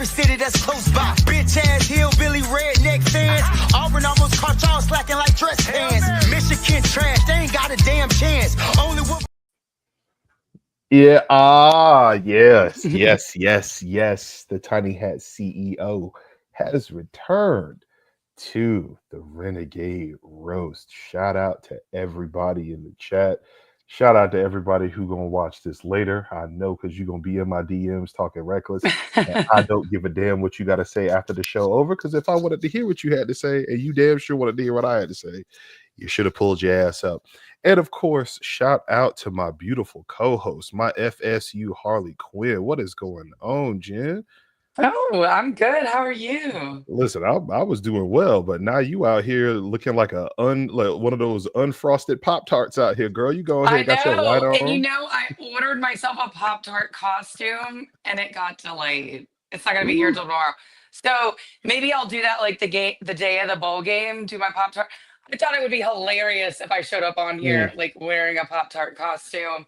city that's close by. Bitch ass hillbilly redneck fans. Auburn almost caught y'all slacking like dress pants. Michigan trash, they ain't got a damn chance. Only what. Yeah, yes. The Tiny Hat CEO has returned to the Renegade Roast. Shout out to everybody in the chat. Shout out to everybody who gonna watch this later. I know because you're gonna be in my DMs talking reckless. And I don't give a damn what you got to say after the show over. Because if I wanted to hear what you had to say, and you damn sure wanted to hear what I had to say, you should have pulled your ass up. And of course, shout out to my beautiful co-host, my FSU Harley Quinn. What is going on, Jen? Oh, I'm good. How are you? Listen, I was doing well, but now you out here looking like like one of those unfrosted Pop-Tarts out here, girl. You go ahead I and got your light know. on. And you know, I ordered myself a Pop-Tart costume and it got delayed. It's not gonna be here till tomorrow. So maybe I'll do that like the day of the bowl game, do my Pop-Tart. I thought it would be hilarious if I showed up on here like wearing a Pop-Tart costume.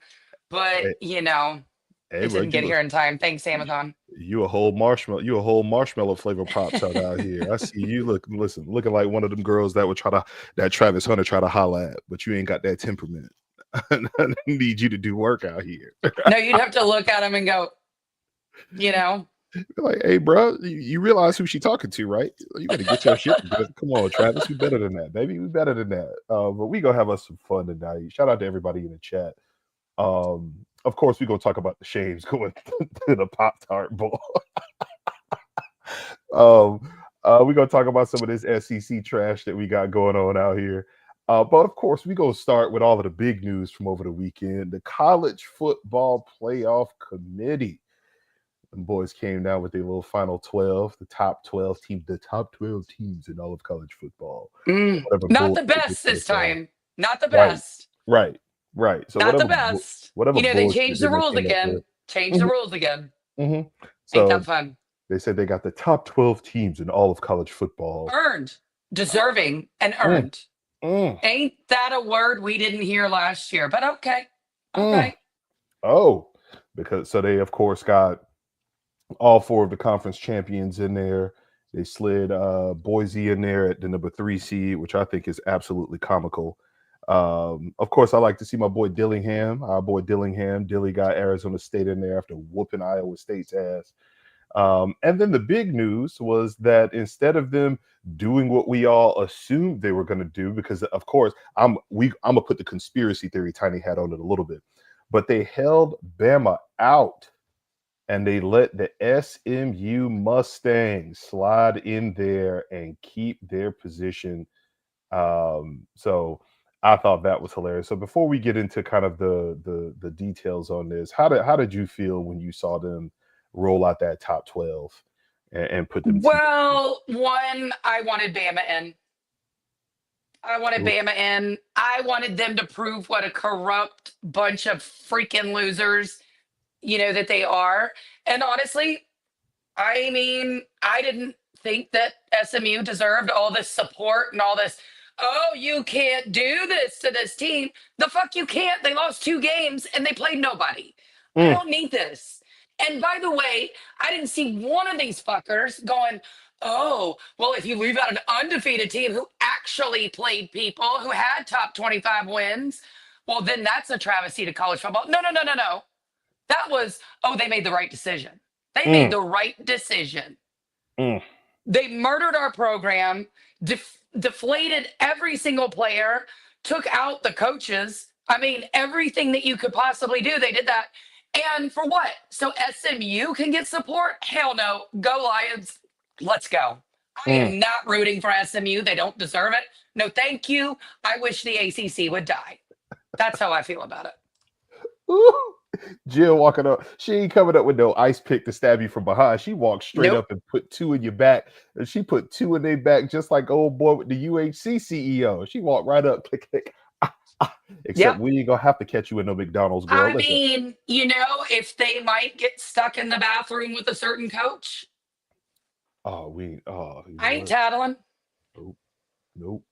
But Hey, you know, hey, it bro, didn't get here in time. Thanks, Amazon. you a whole marshmallow flavor Pop-Tart out here. I see you looking like one of them girls that would that Travis Hunter try to holla at, but you ain't got that temperament. I need you to do work out here. No, you'd have to look at him and go, you know. Like, hey, bro, you realize who she talking to, right? You better get your shit together. Come on, Travis, we better than that, baby. We better than that. But we gonna have us some fun tonight. Shout out to everybody in the chat. Of course, we're gonna talk about the shames going to the Pop-Tart Bowl. We're gonna talk about some of this SEC trash that we got going on out here. But of course, we're gonna start with all of the big news from over the weekend. The College Football Playoff Committee. And boys came down with their little final 12, the top 12 teams in all of college football. Not the best this time. Not the best. Right. So not the best. Whatever they changed the rules again. Change the rules again. So ain't that fun? They said they got the top 12 teams in all of college football. Earned, deserving, and earned. Ain't that a word we didn't hear last year? But okay. Oh, because so they of course got all four of the conference champions in there. They slid Boise in there at the number 3 seed, which I think is absolutely comical. Of course, I like to see my boy Dillingham. Our boy Dillingham. Dilly got Arizona State in there after whooping Iowa State's ass. And then the big news was that instead of them doing what we all assumed they were going to do, because of course I'm gonna put the conspiracy theory tiny hat on it a little bit, but they held Bama out. And they let the SMU Mustangs slide in there and keep their position. So I thought that was hilarious. So before we get into kind of the details on this, how did you feel when you saw them roll out that top 12 and put them? Well, one, I wanted Bama in. I wanted them to prove what a corrupt bunch of freaking losers that they are. And honestly, I mean, I didn't think that SMU deserved all this support and all this, oh, you can't do this to this team. The fuck you can't. They lost 2 games and they played nobody. I don't need this. And by the way, I didn't see one of these fuckers going, oh, well, if you leave out an undefeated team who actually played people, who had top 25 wins, well, then that's a travesty to college football. No. That was, oh, they made the right decision. They made the right decision. They murdered our program, deflated every single player, took out the coaches. I mean, everything that you could possibly do, they did that. And for what? So SMU can get support? Hell no. Go Lions. Let's go. I am not rooting for SMU. They don't deserve it. No, thank you. I wish the ACC would die. That's how I feel about it. Ooh. Jill walking up, she ain't coming up with no ice pick to stab you from behind. She walked straight up and put 2 in your back, and she put 2 in their back just like old boy with the UHC CEO. She walked right up, click. Except we ain't gonna have to catch you in no McDonald's, girl. I mean, if they might get stuck in the bathroom with a certain coach. I ain't tattling. Nope.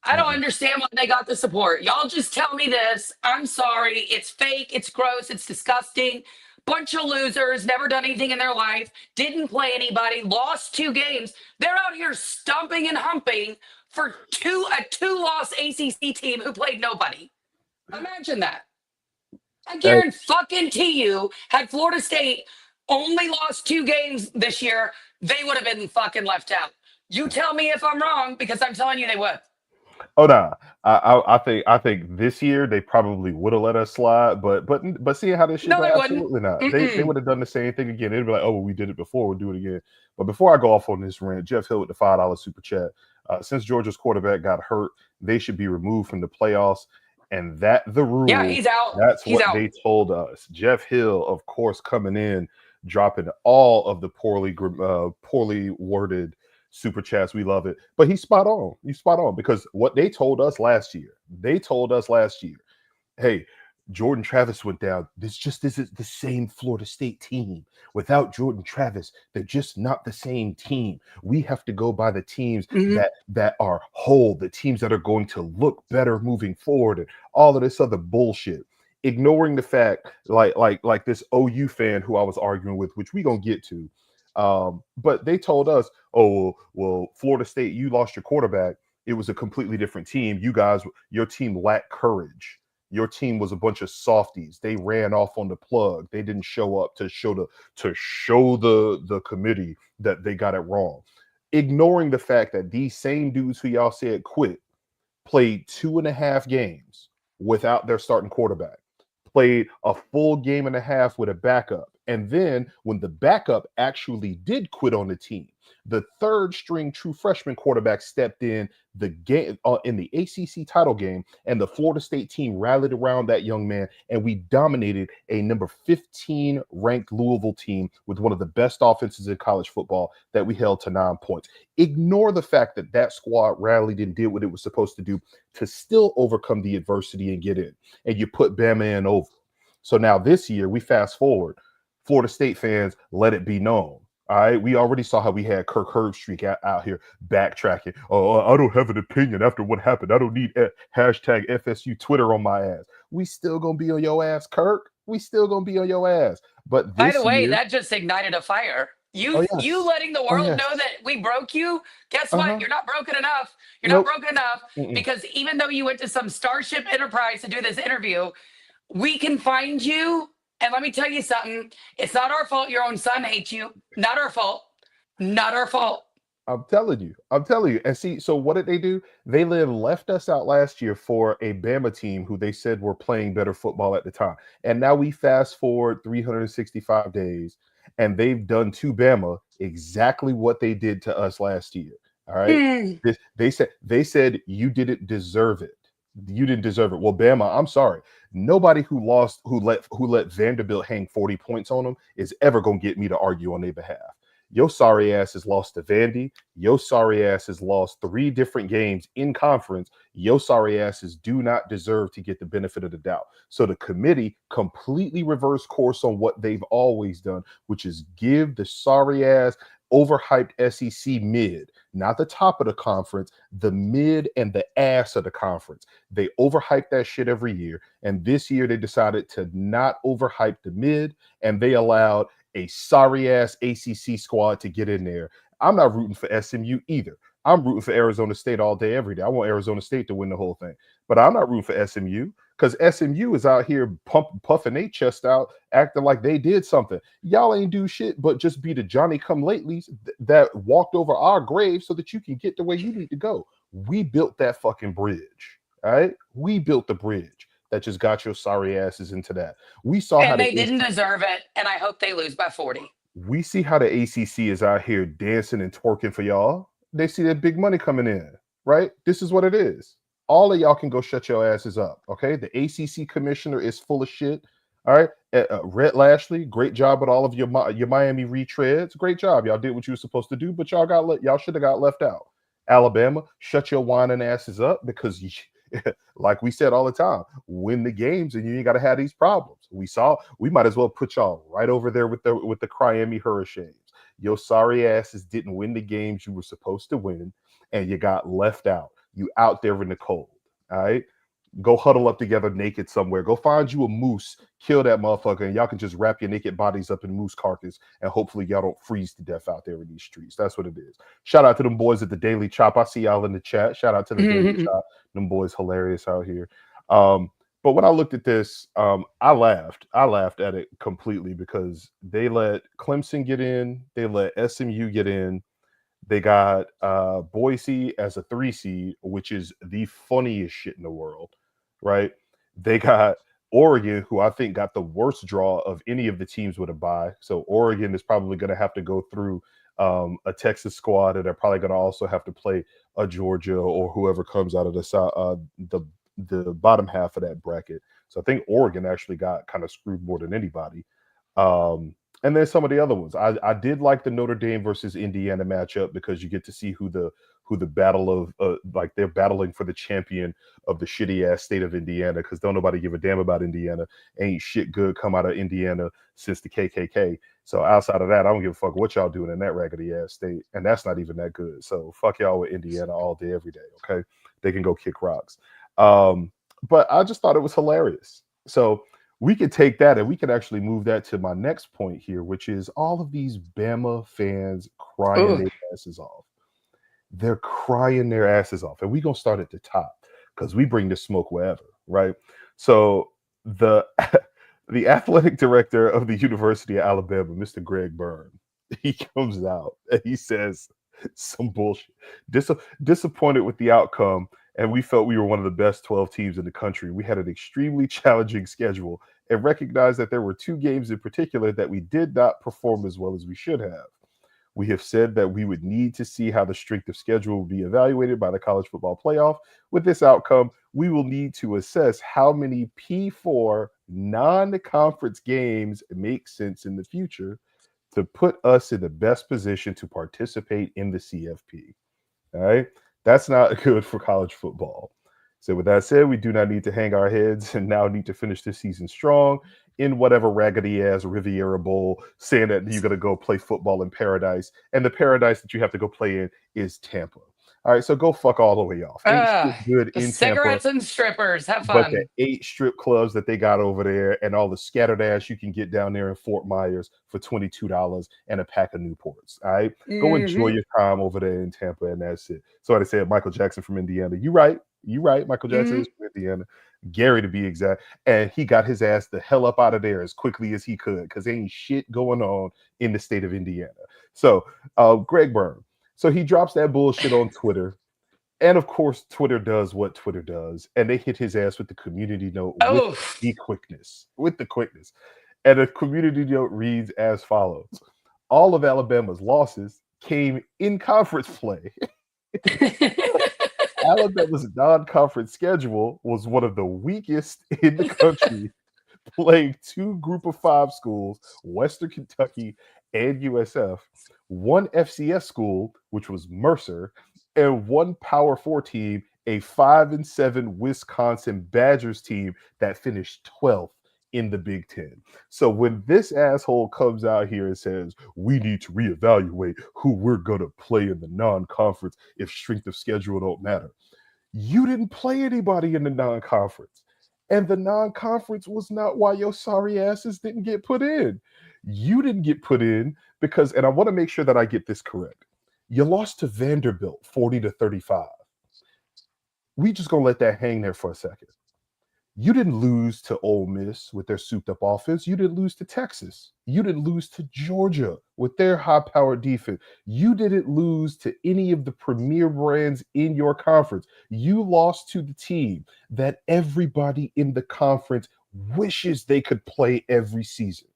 I don't understand why they got the support. Y'all just tell me this. I'm sorry. It's fake. It's gross. It's disgusting. bunch of losers, never done anything in their life, didn't play anybody, lost 2 games. They're out here stomping and humping for a 2-loss ACC team who played nobody. Imagine that. I guarantee you, had Florida State only lost 2 games this year, they would have been fucking left out. You tell me if I'm wrong, because I'm telling you they would. Oh no, I think this year they probably would have let us slide, but seeing how this shit No, go, they wouldn't. absolutely not. They would have done the same thing again. They'd be like, oh, well, we did it before, we'll do it again. But before I go off on this rant, Jeff Hill with the $5 super chat. Since Georgia's quarterback got hurt, they should be removed from the playoffs, and that the rule. Yeah, he's out. That's He's what out. they told us. Jeff Hill, of course, coming in, dropping all of the poorly worded super chats. We love it. But he's spot on. He's spot on, because what they told us last year, hey, Jordan Travis went down. This just isn't the same Florida State team. Without Jordan Travis, they're just not the same team. We have to go by the teams that are whole, the teams that are going to look better moving forward, and all of this other bullshit. Ignoring the fact, like this OU fan who I was arguing with, which we gonna get to. But they told us, oh, well, Florida State, you lost your quarterback. It was a completely different team. Your team lacked courage. Your team was a bunch of softies. They ran off on the plug. They didn't show up to show the committee that they got it wrong. Ignoring the fact that these same dudes who y'all said quit played 2.5 games without their starting quarterback, played a full game and a half with a backup. And then when the backup actually did quit on the team, the third string true freshman quarterback stepped in the game in the ACC title game, and the Florida State team rallied around that young man, and we dominated a number 15 ranked Louisville team with one of the best offenses in college football that we held to 9 points. Ignore the fact that that squad rallied and did what it was supposed to do to still overcome the adversity and get in, and you put Bama in over. So now this year, we fast forward. Florida State fans, let it be known. All right, we already saw how we had Kirk Herbstreit out here backtracking. Oh, I don't have an opinion after what happened. I don't need hashtag FSU Twitter on my ass. We still gonna be on your ass, Kirk. We still gonna be on your ass. But By this the way, year, that just ignited a fire. You letting the world know that we broke you. Guess what? You're not broken enough. You're not broken enough because even though you went to some Starship Enterprise to do this interview, we can find you. And let me tell you something. It's not our fault your own son hates you. Not our fault. Not our fault. I'm telling you. And see, so what did they do? They left us out last year for a Bama team who they said were playing better football at the time. And now we fast forward 365 days, and they've done to Bama exactly what they did to us last year. All right. They said you didn't deserve it. You didn't deserve it. Well, Bama, I'm sorry. Nobody who let Vanderbilt hang 40 points on them is ever gonna get me to argue on their behalf. Your sorry ass has lost to Vandy. Your sorry ass has lost 3 different games in conference. Your sorry asses do not deserve to get the benefit of the doubt. So the committee completely reversed course on what they've always done, which is give the sorry ass overhyped SEC mid, not the top of the conference, the mid and the ass of the conference. They overhype that shit every year. And this year they decided to not overhype the mid, and they allowed a sorry ass ACC squad to get in there. I'm not rooting for SMU either. I'm rooting for Arizona State all day, every day. I want Arizona State to win the whole thing. But I'm not rooting for SMU because SMU is out here puffing their chest out, acting like they did something. Y'all ain't do shit but just be the Johnny-come-latelys that walked over our grave so that you can get the way you need to go. We built that fucking bridge, all right? We built the bridge that just got your sorry asses into that. We saw how they didn't deserve it, and I hope they lose by 40. We see how the ACC is out here dancing and twerking for y'all. They see that big money coming in, right? This is what it is. All of y'all can go shut your asses up, okay? The ACC commissioner is full of shit, all right? Rhett Lashley, great job with all of your Miami retreads. Great job. Y'all did what you were supposed to do, but y'all should have got left out. Alabama, shut your whining asses up because like we said all the time, win the games and you ain't got to have these problems. We might as well put y'all right over there with the Miami Hurricanes. Your sorry asses didn't win the games you were supposed to win, and you got left out. You out there in the cold. All right. Go huddle up together naked somewhere. Go find you a moose, kill that motherfucker, and y'all can just wrap your naked bodies up in moose carcass, and hopefully y'all don't freeze to death out there in these streets. That's what it is. Shout out to them boys at the Daily Chop. I see y'all in the chat. Shout out to the Daily Chop. Them boys hilarious out here. But when I looked at this, I laughed. I laughed at it completely because they let Clemson get in. They let SMU get in. They got Boise as a 3 seed, which is the funniest shit in the world, right? They got Oregon, who I think got the worst draw of any of the teams with a bye. So Oregon is probably going to have to go through a Texas squad, and they're probably going to also have to play a Georgia or whoever comes out of the bottom half of that bracket. So I think Oregon actually got kind of screwed more than anybody. And then some of the other ones. I did like the Notre Dame versus Indiana matchup because you get to see who the battle of like they're battling for the champion of the shitty ass state of Indiana, because don't nobody give a damn about Indiana. Ain't shit good come out of Indiana since the KKK. So outside of that, I don't give a fuck what y'all doing in that raggedy ass state, and that's not even that good. So fuck y'all with Indiana all day, every day. Okay, they can go kick rocks. But I just thought it was hilarious. So we could take that and we could actually move that to my next point here, which is all of these Bama fans crying their asses off. They're crying their asses off. And we're going to start at the top because we bring the smoke wherever, right? So the athletic director of the University of Alabama, Mr. Greg Byrne, he comes out and he says some bullshit. Disappointed with the outcome, and we felt we were one of the best 12 teams in the country. We had an extremely challenging schedule and recognized that there were 2 games in particular that we did not perform as well as we should have. We have said that we would need to see how the strength of schedule will be evaluated by the college football playoff. With this outcome, we will need to assess how many P4 non-conference games make sense in the future to put us in the best position to participate in the CFP. All right? That's not good for college football. So with that said, we do not need to hang our heads and now need to finish this season strong in whatever raggedy ass Riviera Bowl, saying that you're going to go play football in paradise. And the paradise that you have to go play in is Tampa. All right, so go fuck all the way off. Ain't shit good in cigarettes Tampa, and strippers. Have but fun. the 8 strip clubs that they got over there and all the scattered ass you can get down there in Fort Myers for $22 and a pack of Newports. All right, go enjoy your time over there in Tampa, and that's it. So I said Michael Jackson from Indiana. You right. Michael Jackson is from Indiana. Gary, to be exact. And he got his ass the hell up out of there as quickly as he could because ain't shit going on in the state of Indiana. So Greg Byrne. So he drops that bullshit on Twitter. And of course, Twitter does what Twitter does. And they hit his ass with the community note with the quickness. And the community note reads as follows. All of Alabama's losses came in conference play. Alabama's non-conference schedule was one of the weakest in the country, playing 2 Group of 5 schools, Western Kentucky and USF, 1 FCS school, which was Mercer, and 1 Power 4 team, a 5-7 Wisconsin Badgers team that finished 12th in the Big Ten. So when this asshole comes out here and says, we need to reevaluate who we're going to play in the non-conference if strength of schedule don't matter. You didn't play anybody in the non-conference. And the non-conference was not why your sorry asses didn't get put in. You didn't get put in because, and I want to make sure that I get this correct, you lost to Vanderbilt 40-35. We just going to let that hang there for a second. You didn't lose to Ole Miss with their souped up offense. You didn't lose to Texas. You didn't lose to Georgia with their high-powered defense. You didn't lose to any of the premier brands in your conference. You lost to the team that everybody in the conference wishes they could play every season.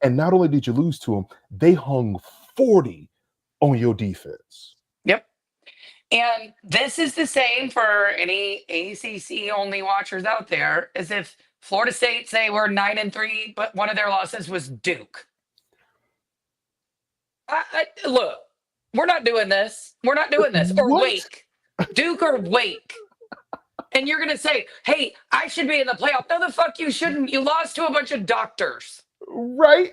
And not only did you lose to them, they hung 40 on your defense. Yep. And this is the same for any ACC only watchers out there, as if Florida State say we're 9-3, but one of their losses was Duke. Look, we're not doing this. We're not doing this. Or What? Wake. Duke or Wake. And you're going to say, hey, I should be in the playoff. No, the fuck you shouldn't. You lost to a bunch of doctors. Right.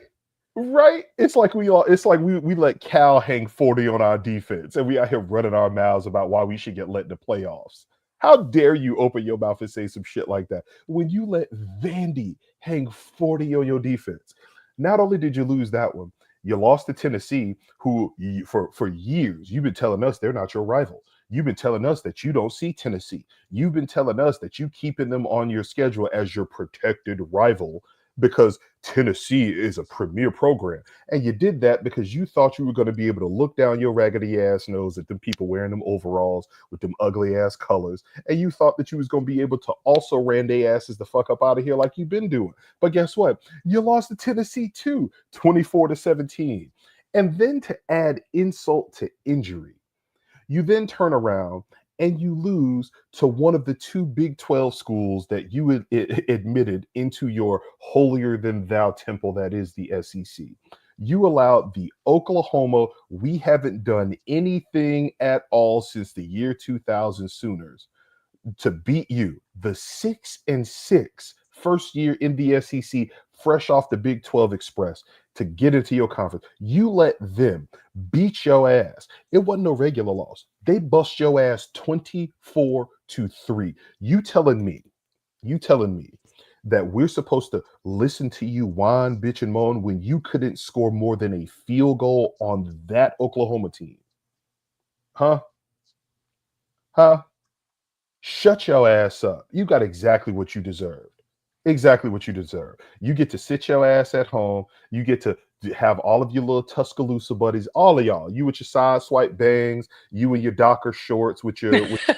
It's like we let Cal hang 40 on our defense, and we out here running our mouths about why we should get let in the playoffs. How dare you open your mouth and say some shit like that when you let Vandy hang 40 on your defense? Not only did you lose that one, you lost to Tennessee, who for years you've been telling us they're not your rival. You've been telling us that you don't see Tennessee. You've been telling us that you keeping them on your schedule as your protected rival because Tennessee is a premier program. And you did that because you thought you were going to be able to look down your raggedy ass nose at them people wearing them overalls with them ugly ass colors. And you thought that you was going to be able to also ran their asses the fuck up out of here like you've been doing. But guess what? You lost to Tennessee too, 24-17. And then to add insult to injury, you then turn around and you lose to one of the two Big 12 schools that you admitted into your holier than thou temple that is the SEC. You allowed the Oklahoma, we haven't done anything at all since the year 2000 Sooners to beat you, the 6-6 first year in the SEC, fresh off the Big 12 Express, to get into your conference. You let them beat your ass. It wasn't no regular loss. They bust your ass 24-3. You telling me that we're supposed to listen to you whine, bitch, and moan when you couldn't score more than a field goal on that Oklahoma team? Huh? Shut your ass up. You got exactly what you deserved. Exactly what you deserve. You get to sit your ass at home. You get to have all of your little Tuscaloosa buddies, all of y'all. You with your side swipe bangs, you and your Docker shorts with your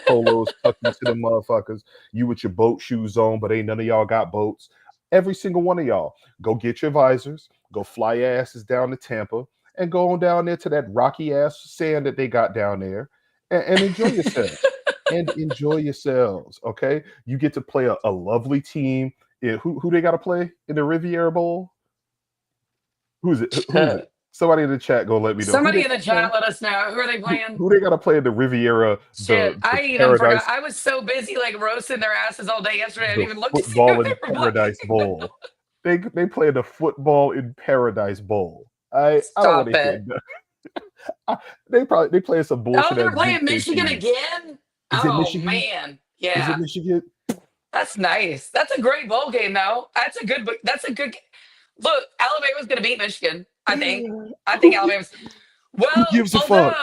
polos tucked into the motherfuckers. You with your boat shoes on, but ain't none of y'all got boats. Every single one of y'all, go get your visors, go fly your asses down to Tampa, and go on down there to that rocky ass sand that they got down there, and enjoy yourselves. And enjoy yourselves, okay? You get to play a lovely team. Who they got to play in the Riviera Bowl? Who's it? Somebody in the chat go let me know. Somebody in the chat let us know. Who are they playing? Who they got to play in the Riviera? Shit, I even forgot. I was so busy like roasting their asses all day yesterday. I didn't even look to see who they were Paradise Bowl. They play the Football in Paradise Bowl. I don't want to hear that. They play some bullshit. Oh, they're playing Michigan again. Is it Michigan? Man, yeah. Is it Michigan? That's nice. That's a great bowl game, though. That's a good. Look, Alabama's going to beat Michigan. I think Alabama's. Well, who gives a fuck?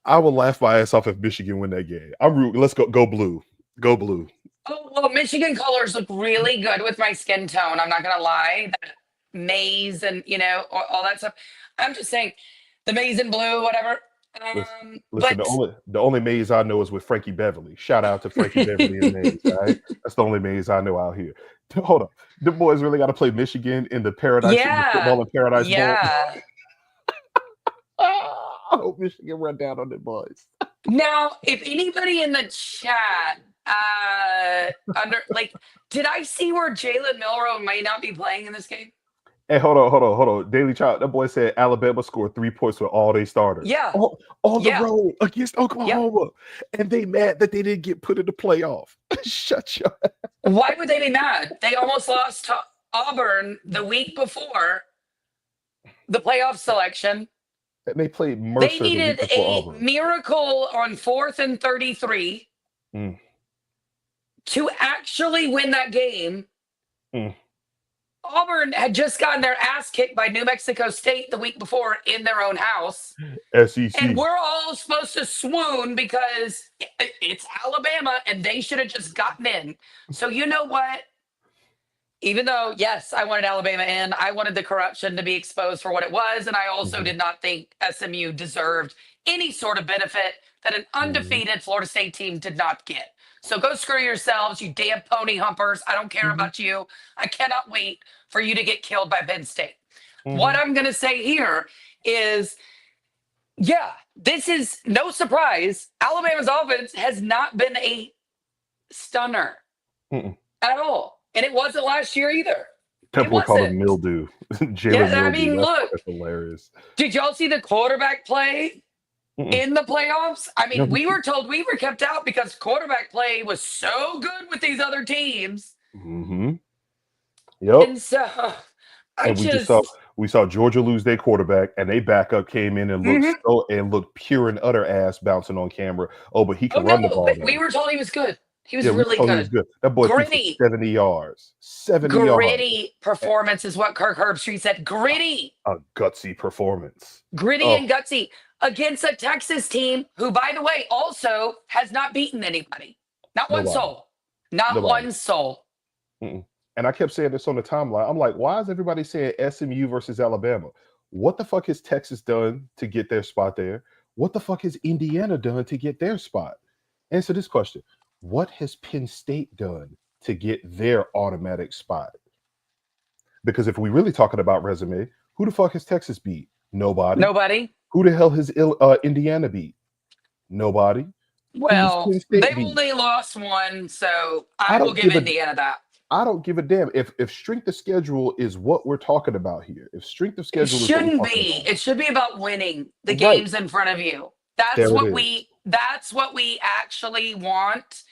I will laugh my ass off if Michigan win that game. I'm rooting. Let's go blue. Go blue. Oh well, Michigan colors look really good with my skin tone. I'm not going to lie. That maize and all that stuff. I'm just saying, the maize and blue, whatever. Listen, the only maze I know is with Frankie Beverly. Shout out to Frankie Beverly and maze. All right, that's the only maze I know out here. Hold on, the boys really got to play Michigan in the Paradise, the Football in Paradise Bowl. I hope Michigan run down on the boys. Now, if anybody in the chat did I see where Jalen Milroe may not be playing in this game? Hey, hold on. Daily Child, that boy said Alabama scored 3 points with all they starters. Yeah. On the road against Oklahoma. Yeah. And they mad that they didn't get put in the playoff. Shut your ass. Why would they be mad? They almost lost to Auburn the week before the playoff selection. And they played Mercer. They needed a miracle on 4th and 33 to actually win that game. Auburn had just gotten their ass kicked by New Mexico State the week before in their own house. SEC. And we're all supposed to swoon because it's Alabama and they should have just gotten in. So you know what? Even though, yes, I wanted Alabama in, I wanted the corruption to be exposed for what it was. And I also did not think SMU deserved any sort of benefit that an undefeated Florida State team did not get. So go screw yourselves, you damn pony humpers. I don't care about you. I cannot wait for you to get killed by Penn State. What I'm going to say here is, this is no surprise. Alabama's offense has not been a stunner at all. And it wasn't last year either. Temple called him mildew. Mildew. That's hilarious. Did y'all see the quarterback play in the playoffs? I mean, we were told we were kept out because quarterback play was so good with these other teams. Yep. And so we saw Georgia lose their quarterback, and they backup came in and looked pure and utter ass bouncing on camera. Oh, but he can run the ball. We were told he was good. He was Yeah, we really told you he was good. good. That boy threw for Gritty. 70 yards. 70 yards. Gritty performance is what Kirk Herbstreit said. Gritty. A gutsy performance. Gritty Oh, and gutsy against a Texas team who, by the way, also has not beaten anybody. Not one nobody. soul. Not Nobody. one soul. Mm-mm. And I kept saying this on the timeline. I'm like, why is everybody saying SMU versus Alabama? What the fuck has Texas done to get their spot there? What the fuck has Indiana done to get their spot? Answer this question. What has Penn State done to get their automatic spot? Because if we really talking about resume, who the fuck has Texas beat? Nobody. Nobody. Who the hell has Indiana beat? Nobody. Who's Well, Penn State they've beat? only lost one, so I I will don't give give a Indiana that. I don't give a damn if strength of schedule is what we're talking about here. If strength of It schedule is what we're shouldn't talking be. about, It should be about winning the right games in front of you. there it is. That's what we actually want.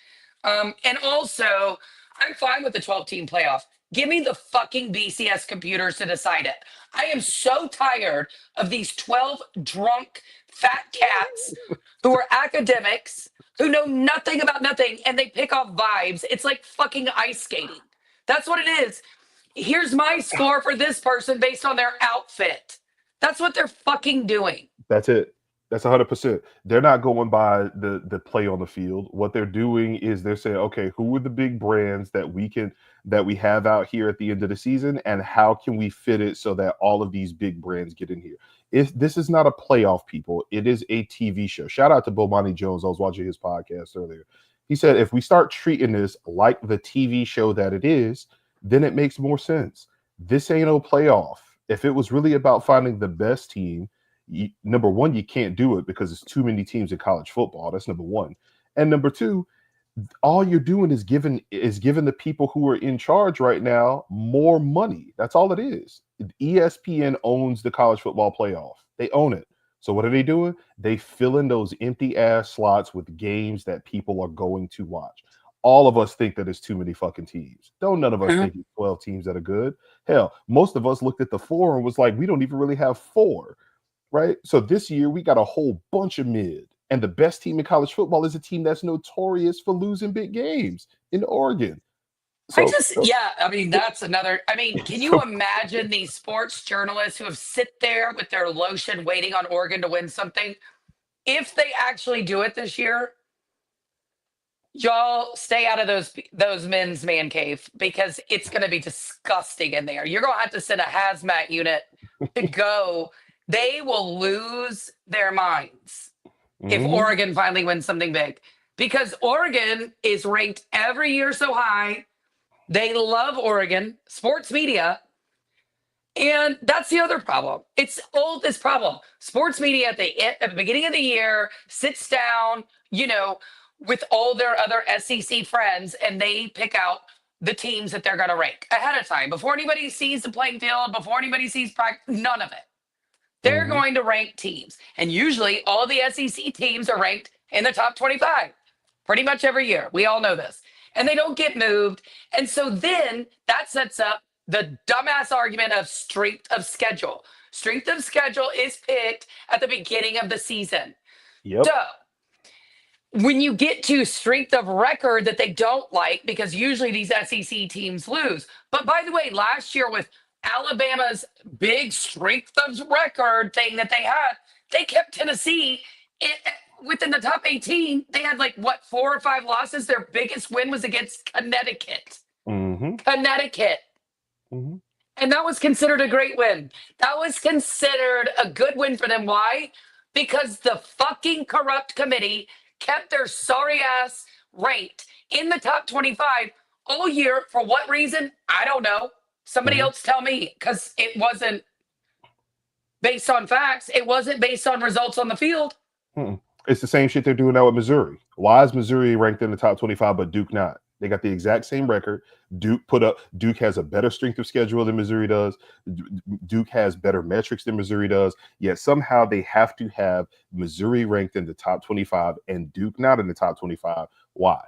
And also, I'm fine with the 12-team playoff. Give me the fucking BCS computers to decide it. I am so tired of these 12 drunk fat cats who are academics who know nothing about nothing and they pick off vibes. It's like fucking ice skating. That's what it is. Here's my score for this person based on their outfit. That's what they're fucking doing. That's it. That's 100%. They're not going by the play on the field. What they're doing is they're saying, okay, who are the big brands that we have out here at the end of the season, and how can we fit it so that all of these big brands get in here? This is not a playoff, people. It is a TV show. Shout out to Bomani Jones. I was watching his podcast earlier. He said, if we start treating this like the TV show that it is, then it makes more sense. This ain't no playoff. If it was really about finding the best team, number one, you can't do it because there's too many teams in college football. That's number one. And number two, all you're doing is giving the people who are in charge right now more money. That's all it is. ESPN owns the college football playoff. They own it. So what are they doing? They fill in those empty ass slots with games that people are going to watch. All of us think that it's too many fucking teams. Don't none of us think it's 12 teams that are good. Hell, most of us looked at the 4 and was like, we don't even really have 4. Right? So this year we got a whole bunch of mid. And the best team in college football is a team that's notorious for losing big games in Oregon. So, that's another. I mean, can you imagine these sports journalists who have sit there with their lotion waiting on Oregon to win something? If they actually do it this year, y'all stay out of those men's man cave because it's going to be disgusting in there. You're going to have to send a hazmat unit to go. They will lose their minds if Oregon finally wins something big, because Oregon is ranked every year so high. They love Oregon sports media. And that's the other problem. It's this problem. Sports media at the beginning of the year sits down, with all their other SEC friends, and they pick out the teams that they're going to rank ahead of time before anybody sees the playing field, before anybody sees practice, none of it. They're going to rank teams. And usually all the SEC teams are ranked in the top 25 pretty much every year. We all know this. And they don't get moved. And so then that sets up the dumbass argument of strength of schedule. Strength of schedule is picked at the beginning of the season. Yep. So when you get to strength of record that they don't like, because usually these SEC teams lose. But by the way, last year with Alabama's big strength of record thing that they kept Tennessee within the top 18. They had 4 or 5 losses. Their biggest win was against Connecticut. Connecticut. And that was considered a great win. That was considered a good win for them. Why? Because the fucking corrupt committee kept their sorry ass ranked in the top 25 all year. For what reason? I don't know. Somebody else tell me, because it wasn't based on facts. It wasn't based on results on the field. It's the same shit they're doing now with Missouri. Why is Missouri ranked in the top 25, but Duke not? They got the exact same record. Duke has a better strength of schedule than Missouri does. Duke has better metrics than Missouri does. Yet somehow they have to have Missouri ranked in the top 25 and Duke not in the top 25. Why?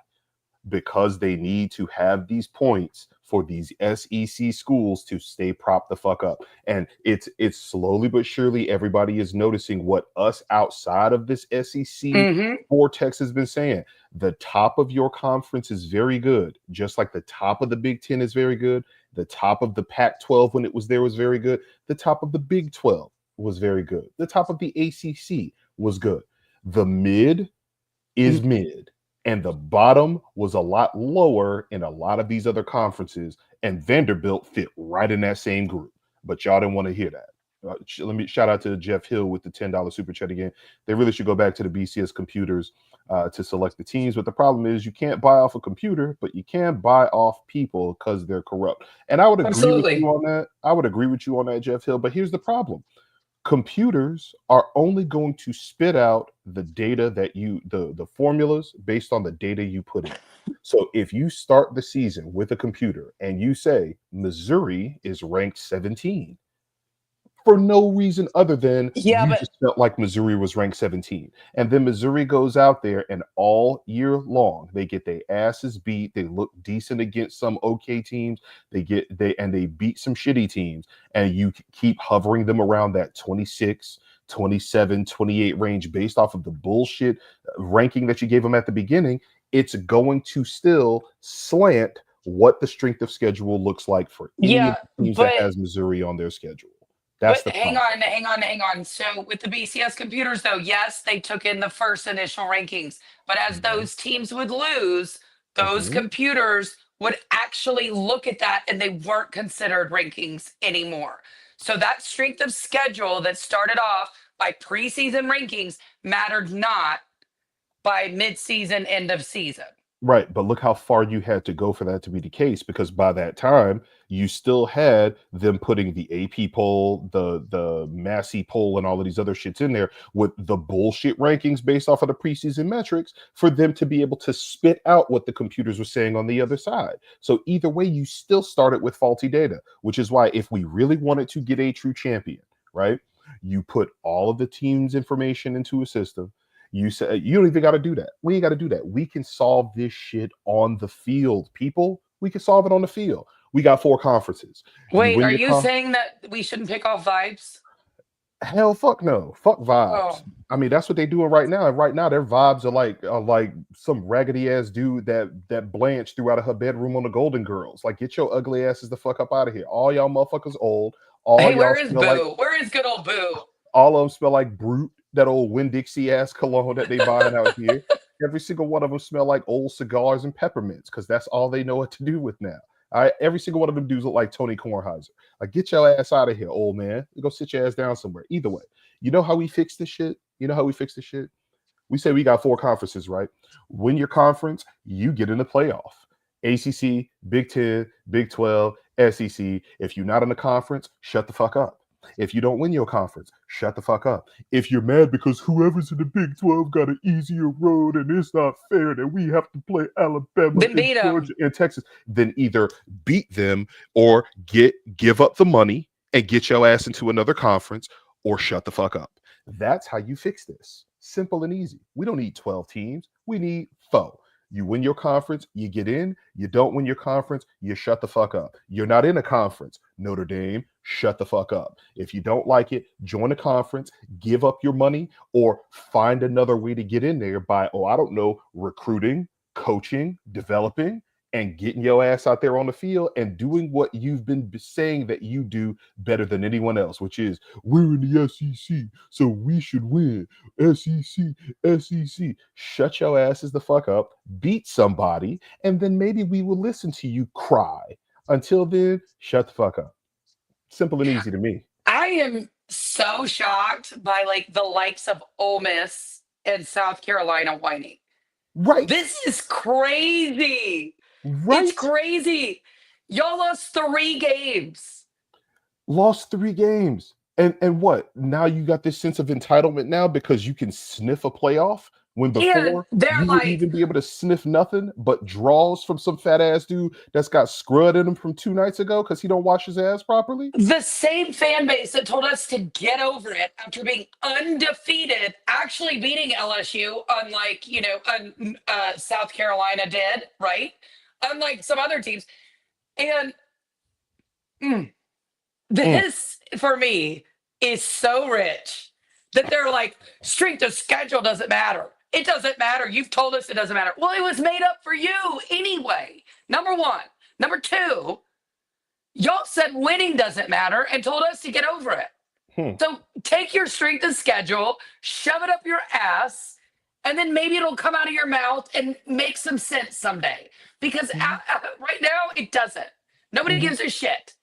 Because they need to have these points for these SEC schools to stay propped the fuck up. And it's slowly but surely everybody is noticing what us outside of this SEC vortex has been saying. The top of your conference is very good, just like the top of the Big Ten is very good. The top of the Pac 12 when it was there was very good. The top of the Big 12 was very good. The top of the ACC was good. The mid is mid, and the bottom was a lot lower in a lot of these other conferences, and Vanderbilt fit right in that same group. But y'all didn't want to hear that. Let me shout out to Jeff Hill with the $10 super chat again. They really should go back to the BCS computers to select the teams. But the problem is you can't buy off a computer, but you can buy off people because they're corrupt. And I would agree with you on that. I would agree with you on that, Jeff Hill. But here's the problem. Computers are only going to spit out the data that the formulas based on the data you put in. So if you start the season with a computer and you say Missouri is ranked 17, for no reason other than you just felt like Missouri was ranked 17. And then Missouri goes out there and all year long, they get their asses beat. They look decent against some okay teams. They beat some shitty teams. And you keep hovering them around that 26, 27, 28 range based off of the bullshit ranking that you gave them at the beginning. It's going to still slant what the strength of schedule looks like for any of the teams that has Missouri on their schedule. That's but hang on. So with the BCS computers, though, yes, they took in the first initial rankings. But as those teams would lose, those computers would actually look at that and they weren't considered rankings anymore. So that strength of schedule that started off by preseason rankings mattered not by midseason, end of season. Right, but look how far you had to go for that to be the case, because by that time you still had them putting the AP poll, the Massey poll, and all of these other shits in there with the bullshit rankings based off of the preseason metrics for them to be able to spit out what the computers were saying on the other side. So either way, you still started with faulty data, which is why if we really wanted to get a true champion, right, you put all of the team's information into a system. You say you don't even got to do that. We ain't got to do that. We can solve this shit on the field, people. We can solve it on the field. We got 4 conferences. Wait, are you saying that we shouldn't pick off vibes? Hell, fuck no. Fuck vibes. Oh. I mean, that's what they doing right now. And right now, their vibes are like some raggedy ass dude that Blanche threw out of her bedroom on the Golden Girls. Like, get your ugly asses the fuck up out of here. All y'all motherfuckers old. Hey, where is Boo? Where is good old Boo? All of them smell like Brute, that old Winn-Dixie ass cologne that they buying out here. Every single one of them smell like old cigars and peppermints because that's all they know what to do with now. All right, every single one of them dudes look like Tony Kornheiser. Like, get your ass out of here, old man. Go sit your ass down somewhere. Either way, you know how we fix this shit? We say we got 4 conferences, right? Win your conference, you get in the playoff. ACC, Big 10, Big 12, SEC. If you're not in the conference, shut the fuck up. If you don't win your conference, shut the fuck up. If you're mad because whoever's in the Big 12 got an easier road and it's not fair that we have to play Alabama and Georgia and Texas, then either beat them or give up the money and get your ass into another conference or shut the fuck up. That's how you fix this. Simple and easy. We don't need 12 teams. We need 4. You win your conference, you get in. You don't win your conference, you shut the fuck up. You're not in a conference. Notre Dame, shut the fuck up. If you don't like it, join a conference, give up your money, or find another way to get in there by, recruiting, coaching, developing, and getting your ass out there on the field and doing what you've been saying that you do better than anyone else, which is we're in the SEC, so we should win. SEC. Shut your asses the fuck up, beat somebody, and then maybe we will listen to you cry. Until then, shut the fuck up. Simple and easy to me. I am so shocked by the likes of Ole Miss and South Carolina whining. Right. This is crazy. Right. It's crazy. Y'all lost 3 games. Lost 3 games. And what? Now you got this sense of entitlement now because you can sniff a playoff when before you wouldn't even be able to sniff nothing but draws from some fat ass dude that's got scrud in him from 2 nights ago because he don't wash his ass properly. The same fan base that told us to get over it after being undefeated, actually beating LSU, unlike South Carolina did, right? Unlike some other teams. And this, for me, is so rich that they're like, strength of schedule doesn't matter. It doesn't matter. You've told us it doesn't matter. Well, it was made up for you anyway. Number one. Number two, y'all said winning doesn't matter and told us to get over it. So take your strength of schedule, shove it up your ass, and then maybe it'll come out of your mouth and make some sense someday. Because right now, it doesn't. Nobody gives a shit.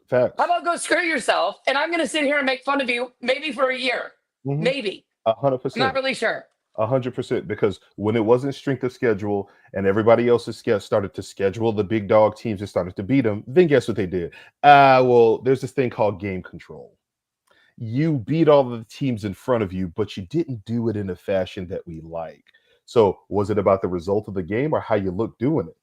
Facts. How about go screw yourself? And I'm going to sit here and make fun of you maybe for a year. Maybe. 100%. I'm not really sure. 100%. Because when it wasn't strength of schedule and everybody else started to schedule the big dog teams and started to beat them, then guess what they did? Well, there's this thing called game control. You beat all of the teams in front of you, but you didn't do it in a fashion that we like. So was it about the result of the game or how you look doing it?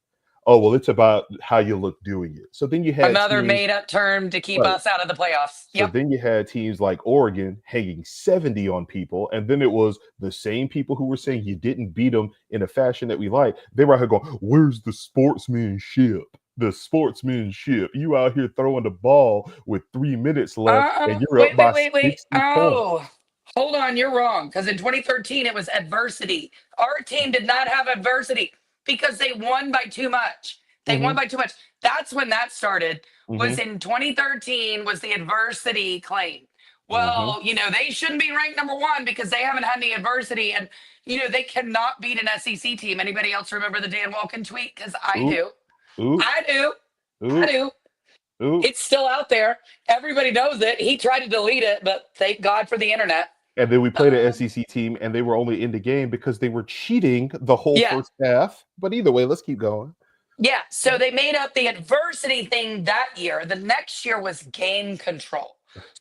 Oh, well, it's about how you look doing it. So then you had another teams, made-up term to keep us out of the playoffs. So then you had teams like Oregon hanging 70 on people, and then it was the same people who were saying you didn't beat them in a fashion that we like. They were out here going, "Where's the sportsmanship? The sportsmanship. You out here throwing the ball with 3 minutes left, and you're up by 60 points." Hold on, you're wrong. Because in 2013, it was adversity. Our team did not have adversity because they won by too much. They won by too much. That's when that started. Was in 2013 was the adversity claim. Well, you know, they shouldn't be ranked number one because they haven't had any adversity. And, you know, they cannot beat an SEC team. Anybody else remember the Dan Walken tweet? Because I do. I do. It's still out there. Everybody knows it. He tried to delete it, but thank God for the internet. And then we played an SEC team, and they were only in the game because they were cheating the whole first half. But either way, let's keep going. Yeah, so they made up the adversity thing that year. The next year was game control.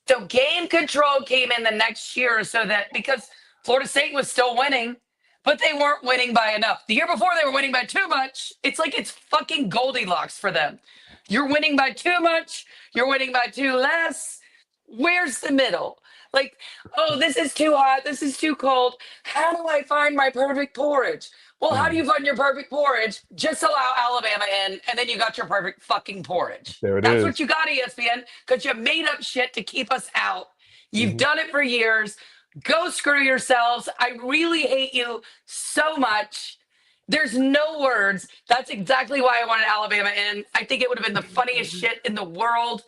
So game control came in the next year so that because Florida State was still winning, but they weren't winning by enough. The year before, they were winning by too much. It's like it's fucking Goldilocks for them. You're winning by too much. You're winning by too less. Where's the middle? Like, oh, this is too hot. This is too cold. How do I find my perfect porridge? Well, how do you find your perfect porridge? Just allow Alabama in, and then you got your perfect fucking porridge. There it That's is. what you got, ESPN, because you made up shit to keep us out. You've done it for years. Go screw yourselves. I really hate you so much. There's no words. That's exactly why I wanted Alabama in. I think it would have been the funniest shit in the world.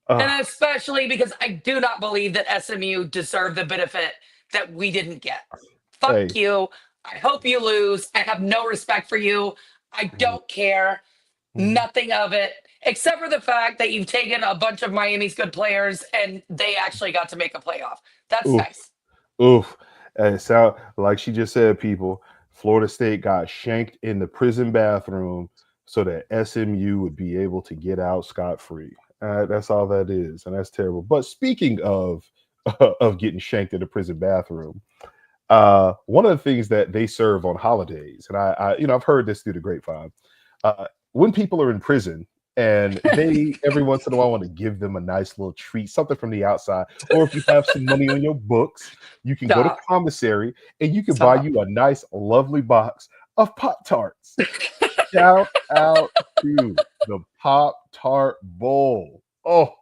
And especially because I do not believe that SMU deserved the benefit that we didn't get. Fuck you. I hope you lose. I have no respect for you. I don't care. Nothing of it. Except for the fact that you've taken a bunch of Miami's good players and they actually got to make a playoff. That's nice. And so, like she just said, people, Florida State got shanked in the prison bathroom so that SMU would be able to get out scot-free. That's all that is, and that's terrible. But speaking of getting shanked in the prison bathroom, one of the things that they serve on holidays, and I've heard this through the grapevine, when people are in prison and they every once in a while want to give them a nice little treat, something from the outside, or if you have some money on your books, you can go to commissary and you can buy you a nice, lovely box of Pop-Tarts. Shout out to the Pop-Tart Bowl. Oh,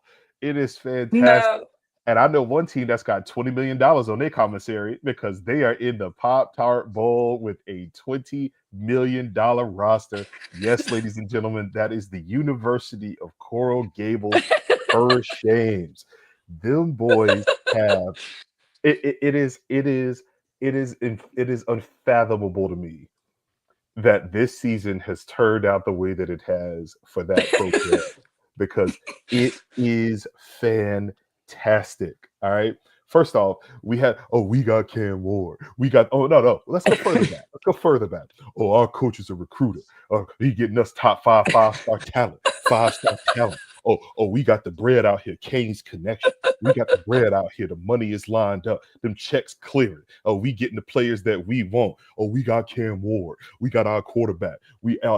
it is fantastic. No. And I know one team that's got $20 million on their commissary because they are in the Pop-Tart Bowl with a $20 million roster. Yes, ladies and gentlemen, that is the University of Coral Gables Hurricanes. Them boys have it is unfathomable to me that this season has turned out the way that it has for that program because it is fantastic. All right. First off, we got Cam Ward. No. Let's go further back. Oh, our coach is a recruiter. He getting us top five-star talent. 5-star talent. Oh, we got the bread out here. Kane's connection. We got the bread out here. The money is lined up. Them checks clearing. Oh, we getting the players that we want. Oh, we got Cam Ward. We got our quarterback.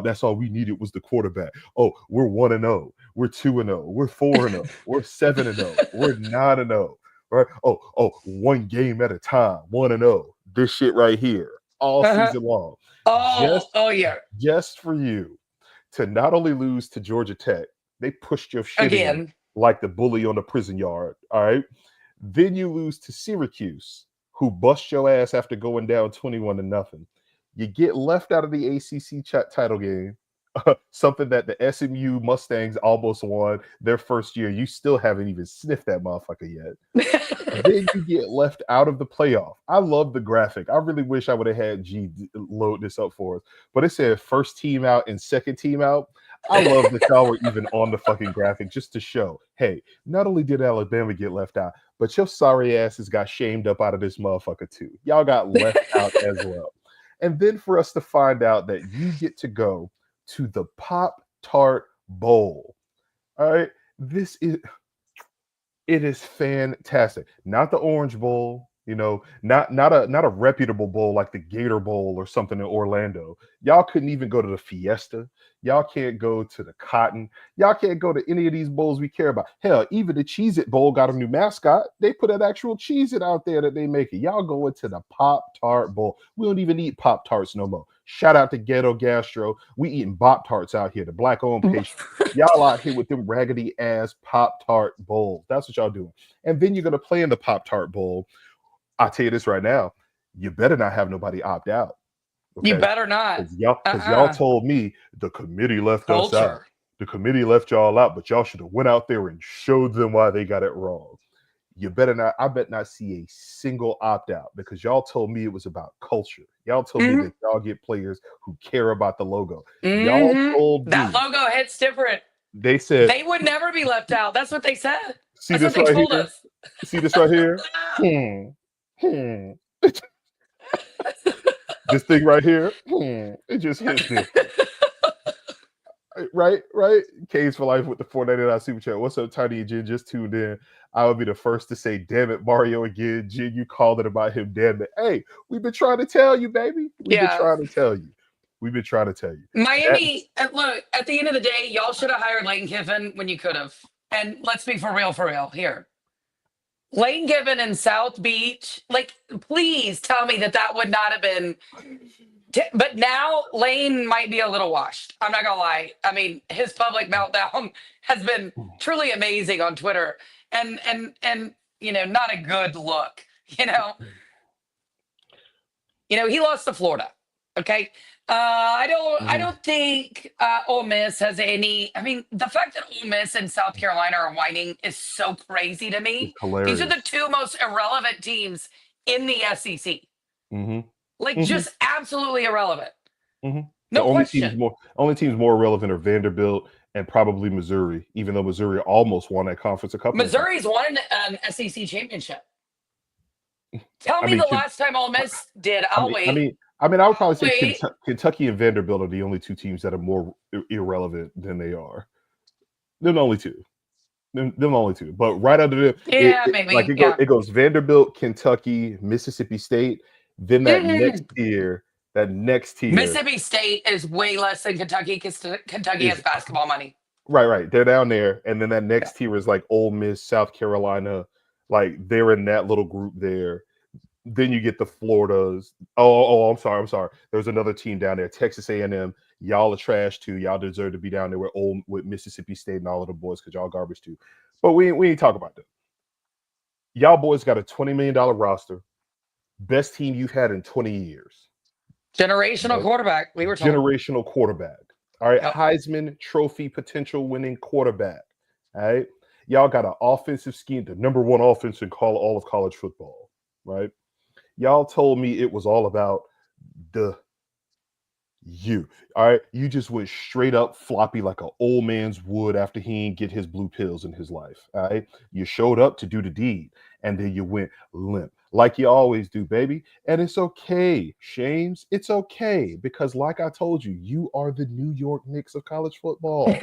That's all we needed was the quarterback. Oh, we're 1-0. We're 2-0. We're 4-0. We're 7-0. We're 9-0. Right? Oh, one game at a time. 1-0. This shit right here. All season long. Just for you to not only lose to Georgia Tech, they pushed your shit in like the bully on the prison yard. All right. Then you lose to Syracuse, who bust your ass after going down 21-0. You get left out of the ACC title game, something that the SMU Mustangs almost won their first year. You still haven't even sniffed that motherfucker yet. Then you get left out of the playoff. I love the graphic. I really wish I would have had G load this up for us. But it said first team out and second team out. I love that y'all were even on the fucking graphic just to show, hey, not only did Alabama get left out, but your sorry asses got shamed up out of this motherfucker too. Y'all got left out as well. And then for us to find out that you get to go to the Pop-Tart Bowl. All right. It is fantastic. Not the Orange Bowl, not a reputable bowl like the Gator Bowl or something in Orlando. Y'all couldn't even go to the Fiesta. Y'all can't go to the Cotton. Y'all can't go to any of these bowls we care about. Hell, even the Cheez-It Bowl got a new mascot. They put an actual Cheez-It out there that they make it. Y'all going to the Pop-Tart Bowl. We don't even eat Pop-Tarts no more. Shout out to Ghetto Gastro. We eating Bop-Tarts out here, the black-owned patient. Y'all out here with them raggedy-ass Pop-Tart bowls. That's what y'all doing. And then you're going to play in the Pop-Tart Bowl. I'll tell you this right now. You better not have nobody opt out. Okay? You better not. Because y'all told me the committee left us out. The committee left y'all out, but y'all should have went out there and showed them why they got it wrong. You better not. I bet not see a single opt out because y'all told me it was about culture. Y'all told me that y'all get players who care about the logo. Y'all told me that logo hits different. They said they would never be left out. That's what they said. See this right here. See this right here. This thing right here. It just hits this. Right. Caves for life with the $4.99 super chat. What's up, Tiny and Jen? Just tuned in. I would be the first to say, damn it, Mario again. Jen, you called it about him. Damn it. Hey, we've been trying to tell you, baby. We've been trying to tell you. Miami, look, at the end of the day, y'all should have hired Lane Kiffin when you could have. And let's be for real here. Lane Kiffin in South Beach, please tell me that would not have been. But now Lane might be a little washed. I'm not gonna lie. I mean, his public meltdown has been truly amazing on Twitter, and not a good look. He lost to Florida. Okay, I don't think Ole Miss has any. I mean, the fact that Ole Miss and South Carolina are whining is so crazy to me. These are the two most irrelevant teams in the SEC. Just absolutely irrelevant. No question. Only teams more relevant are Vanderbilt and probably Missouri, even though Missouri almost won that conference a couple of times. Missouri's won an SEC championship. Tell me the last time Ole Miss did. I'll wait. I would probably say Kentucky and Vanderbilt are the only two teams that are more irrelevant than they are. They're the only two. But right under them, it goes Vanderbilt, Kentucky, Mississippi State. Then that next tier. Mississippi State is way less than Kentucky because Kentucky has basketball money. Right. They're down there. And then that next tier is like Ole Miss, South Carolina. They're in that little group there. Then you get the Floridas. Oh, I'm sorry. There's another team down there, Texas A&M. Y'all are trash too. Y'all deserve to be down there with Mississippi State and all of the boys because y'all garbage too. But we ain't talk about that. Y'all boys got a $20 million roster. Best team you've had in 20 years. Generational quarterback. We were told. Generational quarterback. All right. Yep. Heisman Trophy potential winning quarterback. All right. Y'all got an offensive scheme, the number one offense in all of college football. Right. Y'all told me it was all about you. All right. You just went straight up floppy like an old man's would after he didn't get his blue pills in his life. All right. You showed up to do the deed and then you went limp. Like you always do, baby. And it's okay, Shames. It's okay. Because like I told you, you are the New York Knicks of college football.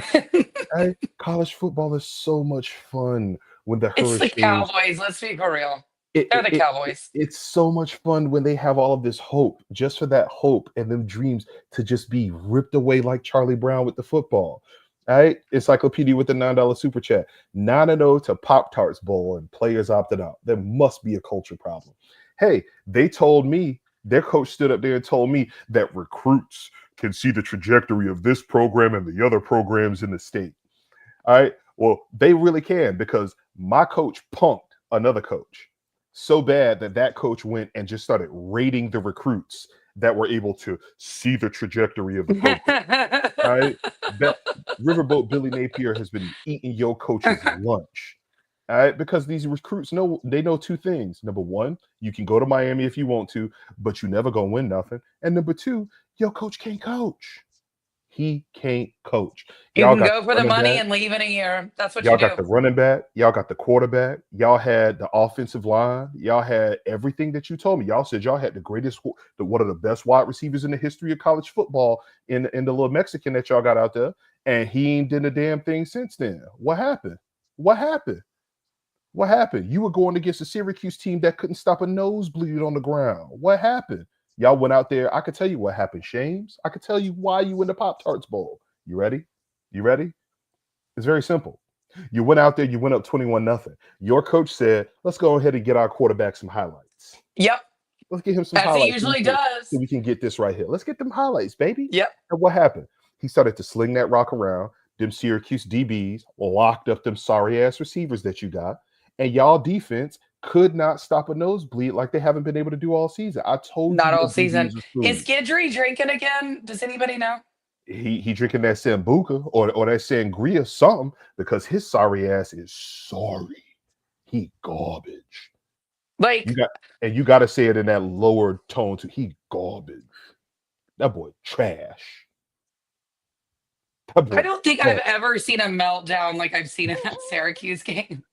Right? College football is so much fun when the Hurricanes... It's the Cowboys. Let's be for real. They're the Cowboys. It's so much fun when they have all of this hope, just for that hope and them dreams to just be ripped away like Charlie Brown with the football. All right, Encyclopedia with the $9 super chat. 9-0 to Pop-Tarts Bowl and players opted out. There must be a culture problem. Hey, they told me, their coach stood up there and told me that recruits can see the trajectory of this program and the other programs in the state. All right, well, they really can because my coach punked another coach. So bad that coach went and just started rating the recruits that were able to see the trajectory of the program. All right. That Riverboat Billy Napier has been eating your coach's lunch. All right, because these recruits know two things. Number one, you can go to Miami if you want to, but you never gonna win nothing. And number two, your coach can't coach. He can't coach. You Y'all can got go the for the running money back. and leave in a year. That's what you Y'all got do. the running back. Y'all got the quarterback. Y'all had the offensive line. Y'all had everything that you told me. Y'all said y'all had one of the best wide receivers in the history of college football in the little Mexican that y'all got out there, and he ain't done a damn thing since then. What happened? What happened? What happened? You were going against a Syracuse team that couldn't stop a nosebleed on the ground. What happened? Y'all went out there. I could tell you what happened, Shames. I could tell you why you in the Pop-Tarts Bowl. You ready? You ready? It's very simple. You went out there, you went up 21-0. Your coach said, let's go ahead and get our quarterback some highlights. Yep. Let's get him some As he highlights usually so does. we can get this right here. Let's get them highlights, baby. Yep. And what happened? He started to sling that rock around. Them Syracuse DBs locked up them sorry ass receivers that you got. And y'all defense could not stop a nosebleed like they haven't been able to do all season. I told Not you all your season. DBs was Is food. Gidry drinking again? Does anybody know? He drinking that Sambuca or that Sangria something because his sorry ass is sorry. He garbage. Like, You got to say it in that lower tone too. He garbage. That boy trash. That I boy don't think trash. I've ever seen a meltdown like I've seen in that Syracuse game.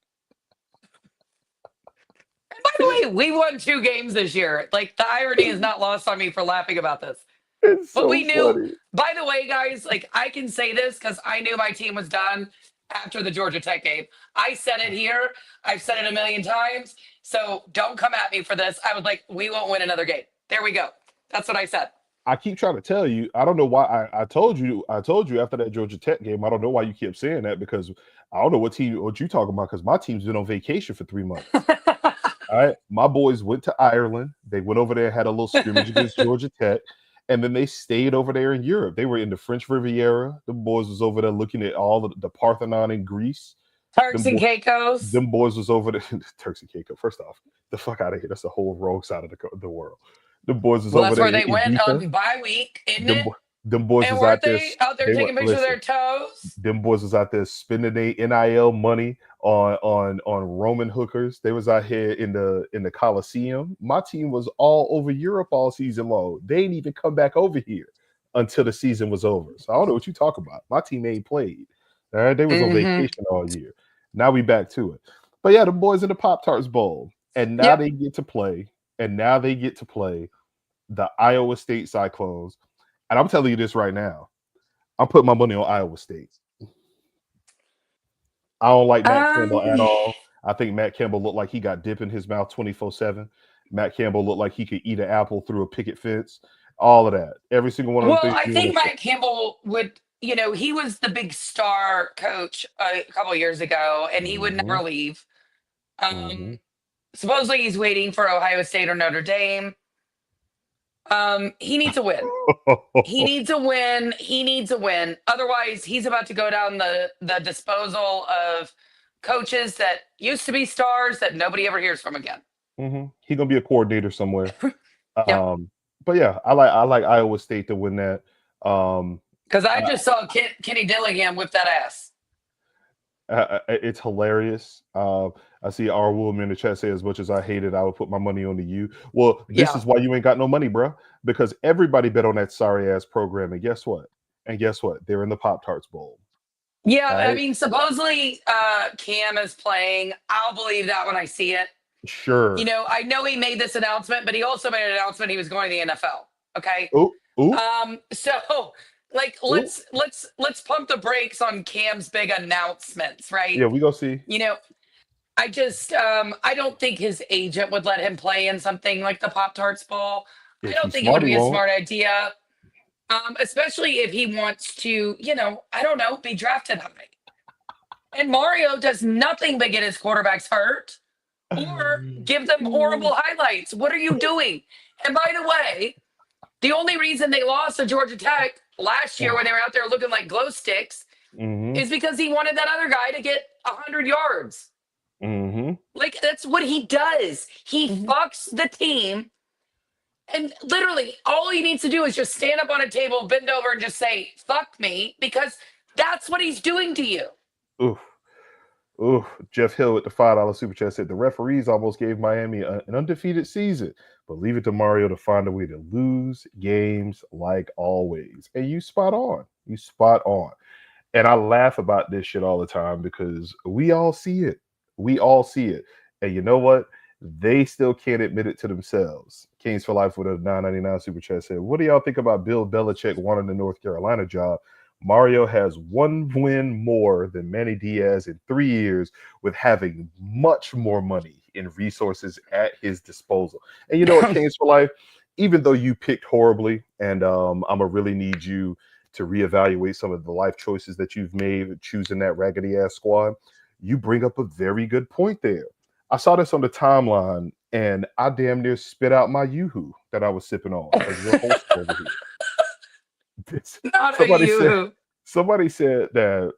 And by the way, we won 2 games this year. Like, the irony is not lost on me for laughing about this. It's But so we knew, funny. by the way, guys, like, I can say this because I knew my team was done after the Georgia Tech game. I said it here. I've said it a million times. So don't come at me for this. I was like, we won't win another game. There we go. That's what I said. I keep trying to tell you. I don't know why. I told you. I told you after that Georgia Tech game. I don't know why you kept saying that because I don't know what you talking about because my team's been on vacation for 3 months. All right, my boys went to Ireland. They went over there, had a little scrimmage against Georgia Tech, and then they stayed over there in Europe. They were in the French Riviera. The boys was over there looking at all the Parthenon in Greece. Turks Them, and boy, Caicos. them boys was over there. Turks and Caicos. First off, the fuck out of here. That's the whole rogue side of the world. The boys was Well, over that's there where in they went Ibiza. on bye week, isn't Them, it? bo- them boys And was out weren't there. they out there They were taking pictures of listen. their toes? Them boys was out there spending their NIL money on Roman hookers. They was out here in the Coliseum. My team was all over Europe all season long. They ain't even come back over here until the season was over. So I don't know what you talk about. My team ain't played. All right, they was on Mm-hmm. vacation all year. Now we back to it. But yeah, the boys in the Pop-Tarts Bowl, and now Yep. they get to play. And now they get to play the Iowa State Cyclones. And I'm telling you this right now. I'm putting my money on Iowa State. I don't like Matt Campbell at all. I think Matt Campbell looked like he got dip in his mouth 24/7. Matt Campbell looked like he could eat an apple through a picket fence. All of that. Every single one of them Well, things I you want think to say. Matt Campbell would, he was the big star coach a couple of years ago, and he would Mm-hmm. never leave. Mm-hmm. Supposedly he's waiting for Ohio State or Notre Dame. He needs a win. He needs a win. He needs a win. Otherwise, he's about to go down the disposal of coaches that used to be stars that nobody ever hears from again. Mm-hmm. He gonna be a coordinator somewhere. Yep. But yeah, I like Iowa State to win that. Because I I, just saw Kenny Dillingham whip that ass. It's hilarious. I see our woman in the chat say, as much as I hate it, I would put my money on the U. Well, this Yeah. is why you ain't got no money, bro. Because everybody bet on that sorry ass program, and guess what? They're in the Pop-Tarts Bowl. Yeah, All I right, mean, supposedly Cam is playing. I'll believe that when I see it. sure. I know he made this announcement, but he also made an announcement he was going to the NFL. Okay. Ooh, ooh, So like ooh. let's pump the brakes on Cam's big announcements, right? Yeah, we go see. You know, I just I don't think his agent would let him play in something like the Pop Tarts Bowl. I If don't he's think it would smart, he be a won't. smart idea. Especially if he wants to, I don't know, be drafted high. And Mario does nothing but get his quarterbacks hurt or give them horrible highlights. What are you doing? And by the way, the only reason they lost to Georgia Tech last year when they were out there looking like glow sticks Mm-hmm. is because he wanted that other guy to get 100 yards. Mm-hmm. Like, that's what he does. He fucks the team. And literally, all he needs to do is just stand up on a table, bend over, and just say, fuck me, because that's what he's doing to you. Oof. Ooh, Jeff Hill with the $5 super chat said the referees almost gave Miami an undefeated season, but leave it to Mario to find a way to lose games like always. And you spot on. You spot on. And I laugh about this shit all the time because we all see it. We all see it. And you know what? They still can't admit it to themselves. Kings for Life with a $9.99 super chat said, what do y'all think about Bill Belichick wanting the North Carolina job? Mario has one win more than Manny Diaz in 3 years with having much more money and resources at his disposal. And you know what, Kings for Life? Even though you picked horribly, and I'm going to really need you to reevaluate some of the life choices that you've made choosing that raggedy-ass squad, you bring up a very good point there. I saw this on the timeline, and I damn near spit out my Yoo-hoo that I was sipping on as your host over here. Not somebody said that.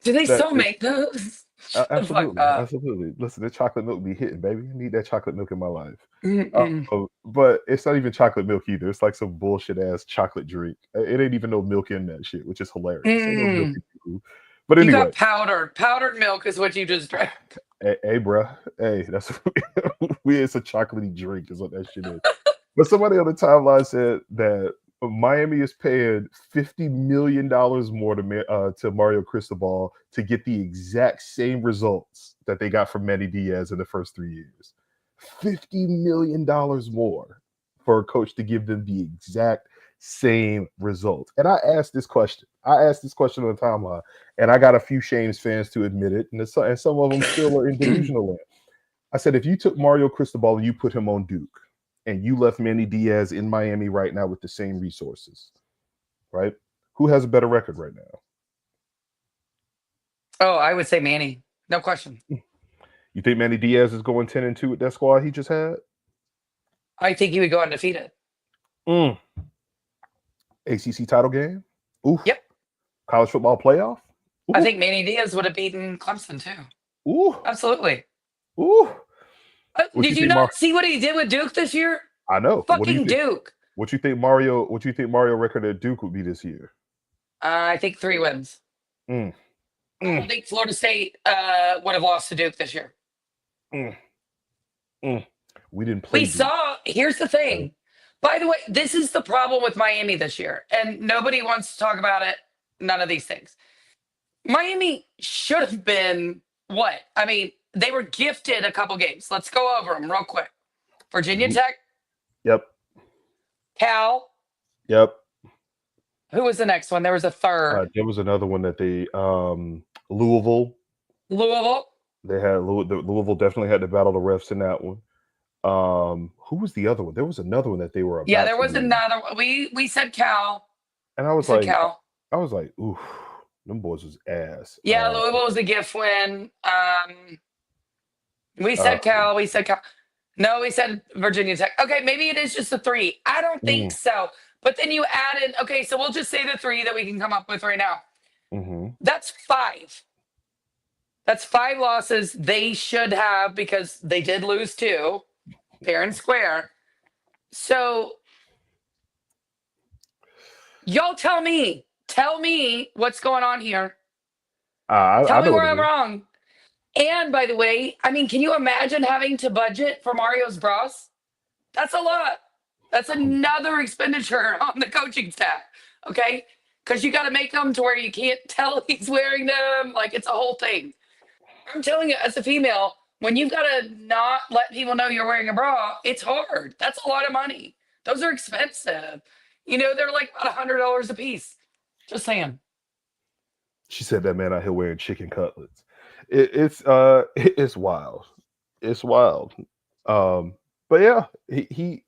Do they still make those? Absolutely. Listen, the chocolate milk be hitting, baby. I need that chocolate milk in my life. But it's not even chocolate milk either. It's like some bullshit ass chocolate drink. It ain't even no milk in that shit, which is hilarious. Ain't no milk in. But anyway, you got powdered milk is what you just drank. Hey, bro. Hey, that's it's a chocolatey drink is what that shit is. But somebody on the timeline said that Miami is paying $50 million more to Mario Cristobal to get the exact same results that they got from Manny Diaz in the first 3 years. $50 million more for a coach to give them the exact same results. And I asked this question. on the timeline, and I got a few Shames fans to admit it, and some of them still are in delusional land. I said, if you took Mario Cristobal and you put him on Duke, and you left Manny Diaz in Miami right now with the same resources, right? Who has a better record right now? Oh, I would say Manny. No question. You think Manny Diaz is going 10-2 with that squad he just had? I think he would go undefeated. ACC title game? Oof. Yep. College football playoff? Oof. I think Manny Diaz would have beaten Clemson too. Ooh. Absolutely. Ooh. Did you not see what he did with Duke this year? I know. Fucking Duke. What you think Mario record at Duke would be this year? I think 3 wins. I don't think Florida State would have lost to Duke this year. We didn't play. Here's the thing. By the way, this is the problem with Miami this year, and nobody wants to talk about it. None of these things. Miami should have been what? I mean, they were gifted a couple games. Let's go over them real quick. Virginia Tech. Yep. Cal. Yep. Who was the next one? There was a third. There was another one that they Louisville. They had Louisville definitely had to battle the refs in that one. Who was the other one? There was another one that they were about. Yeah, there was another one. We said Cal. And I was like, ooh, them boys was ass. Yeah, Louisville was a gift win. We said Cal. No, we said Virginia Tech. Okay, maybe it is just the 3. I don't think so. But then you added, okay, so we'll just say the 3 that we can come up with right now. That's 5. That's 5 losses they should have because they did lose 2, fair and square. So y'all tell me what's going on here. Tell me where I'm wrong. And by the way, I mean, can you imagine having to budget for Mario's bras? That's a lot. That's another expenditure on the coaching staff. Okay? Because you got to make them to where you can't tell he's wearing them. Like, it's a whole thing. I'm telling you, as a female, when you've got to not let people know you're wearing a bra, it's hard. That's a lot of money. Those are expensive. You know, they're like about $100 a piece. Just saying. She said that man out here wearing chicken cutlets. It's wild. It's wild. But yeah, he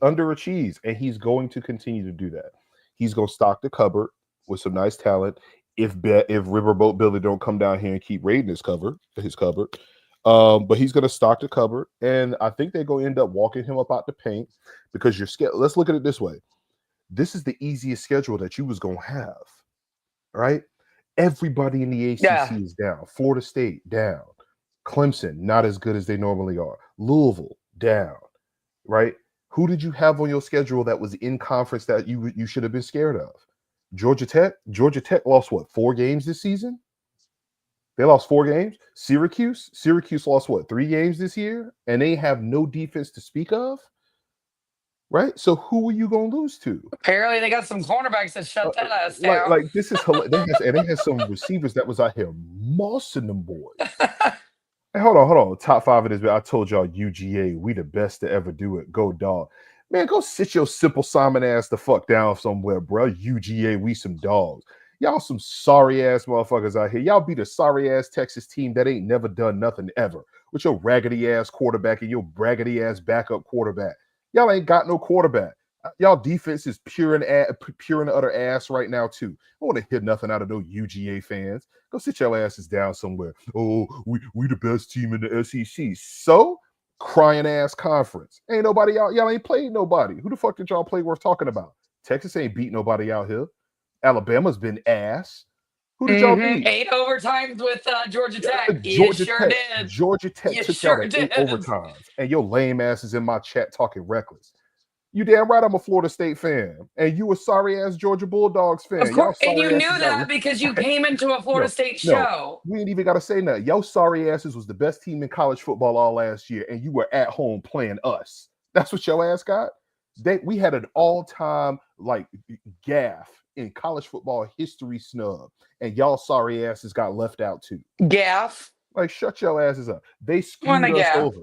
underachieves, and he's going to continue to do that. He's going to stock the cupboard with some nice talent. If Riverboat Billy don't come down here and keep raiding his cupboard. But he's going to stock the cupboard, and I think they're going to end up walking him up out the paint because let's look at it this way. This is the easiest schedule that you was going to have, right? Everybody in the ACC Yeah. is down. Florida State down. Clemson not as good as they normally are. Louisville down. Right? Who did you have on your schedule that was in conference that you should have been scared of? Georgia Tech. Georgia Tech lost what, 4 games this season? They lost 4 games. Syracuse lost what, 3 games this year, and they have no defense to speak of. Right? So who are you gonna lose to? Apparently, they got some cornerbacks that shut that ass down. Like this is they had some receivers that was out here mossing them boys. Hey, hold on. Top 5 of this, but I told y'all UGA, we the best to ever do it. Go dog. Man, go sit your Simple Simon ass the fuck down somewhere, bro. UGA, we some dogs. Y'all some sorry ass motherfuckers out here. Y'all be the sorry ass Texas team that ain't never done nothing ever. With your raggedy ass quarterback and your raggedy ass backup quarterback. Y'all ain't got no quarterback. Y'all defense is pure and utter ass right now too. I want to hear nothing out of those UGA fans. Go sit your asses down somewhere. Oh, we the best team in the SEC. So crying ass conference. Ain't nobody out. Y'all ain't played nobody. Who the fuck did y'all play worth talking about? Texas ain't beat nobody out here. Alabama's been ass. Who did y'all beat? 8 overtimes with Georgia Tech. Georgia sure Tech. did. Georgia Tech You took sure y'all to 8 did. overtimes, and your lame ass is in my chat talking reckless. You damn right I'm a Florida State fan, and you a sorry ass Georgia Bulldogs fan. Of course, Y'all and you sorry knew asses that because you came into a Florida State no, show. we ain't even got to say nothing. Yo, sorry asses was the best team in college football all last year, and you were at home playing us. That's what your ass got. We had an all-time like gaff in college football history snub, and y'all sorry asses got left out too. Gaff. Like, shut your asses up. They When screwed they us gaff. over.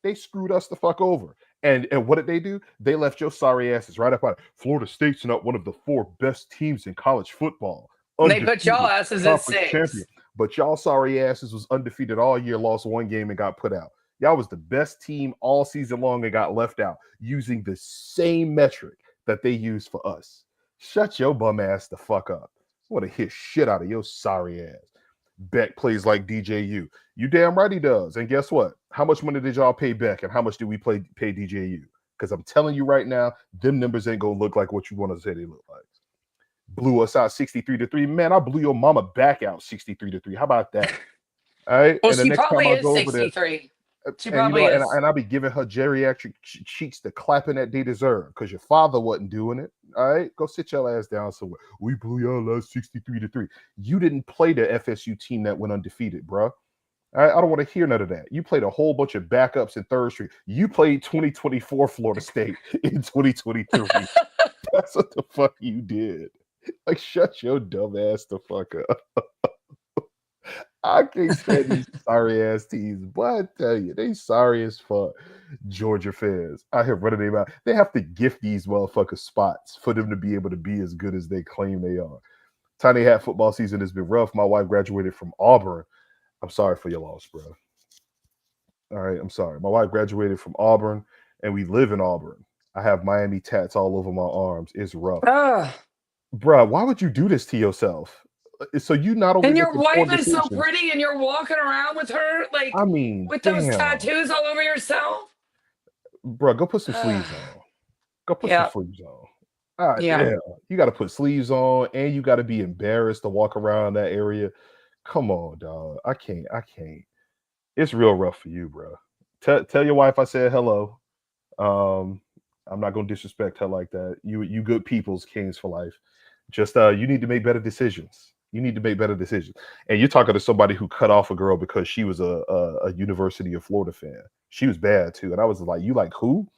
They screwed us the fuck over. And what did they do? They left your sorry asses right up out. Florida State's not one of the 4 best teams in college football. They put y'all asses at 6. Champion. But y'all sorry asses was undefeated all year, lost 1 game and got put out. Y'all was the best team all season long and got left out using the same metric that they used for us. Shut your bum ass the fuck up. I want to hit shit out of your sorry ass. Beck plays like DJU. You damn right he does. And guess what? How much money did y'all pay Beck, and how much did we pay DJU? Because I'm telling you right now, them numbers ain't gonna look like what you want to say they look like. Blew us out 63-3. Man, I blew your mama back out 63-3. How about that? All right. Well, and the she next probably time I is go over there, 63. She and probably is. And I'll be giving her geriatric cheeks the clapping that they deserve because your father wasn't doing it. All right, go sit your ass down somewhere. We blew y'all out 63-3. You didn't play the FSU team that went undefeated, bro. All right, I don't want to hear none of that. You played a whole bunch of backups in third street. You played 2024 Florida State in 2023. That's what the fuck you did. Like, shut your dumb ass the fuck up. I can't stand these sorry ass teams, but I tell you, they sorry as fuck. Georgia fans out here running their mouth. They have to gift these motherfuckers spots for them to be able to be as good as they claim they are. Tiny Hat football season has been rough. My wife graduated from Auburn. I'm sorry for your loss, bro. All right, I'm sorry. My wife graduated from Auburn, and we live in Auburn. I have Miami tats all over my arms. It's rough. Bro, why would you do this to yourself? So you not only and your wife is so pretty, and you're walking around with her like, I mean, with those tattoos all over yourself. Bro, go put some sleeves on. Go put some sleeves on. Yeah, you got to put sleeves on, and you got to be embarrassed to walk around that area. Come on, dog. I can't. It's real rough for you, bro. Tell your wife I said hello. I'm not gonna disrespect her like that. You good people's kings for life. Just you need to make better decisions. You need to make better decisions. And you're talking to somebody who cut off a girl because she was a University of Florida fan. She was bad too. And I was like, you like who?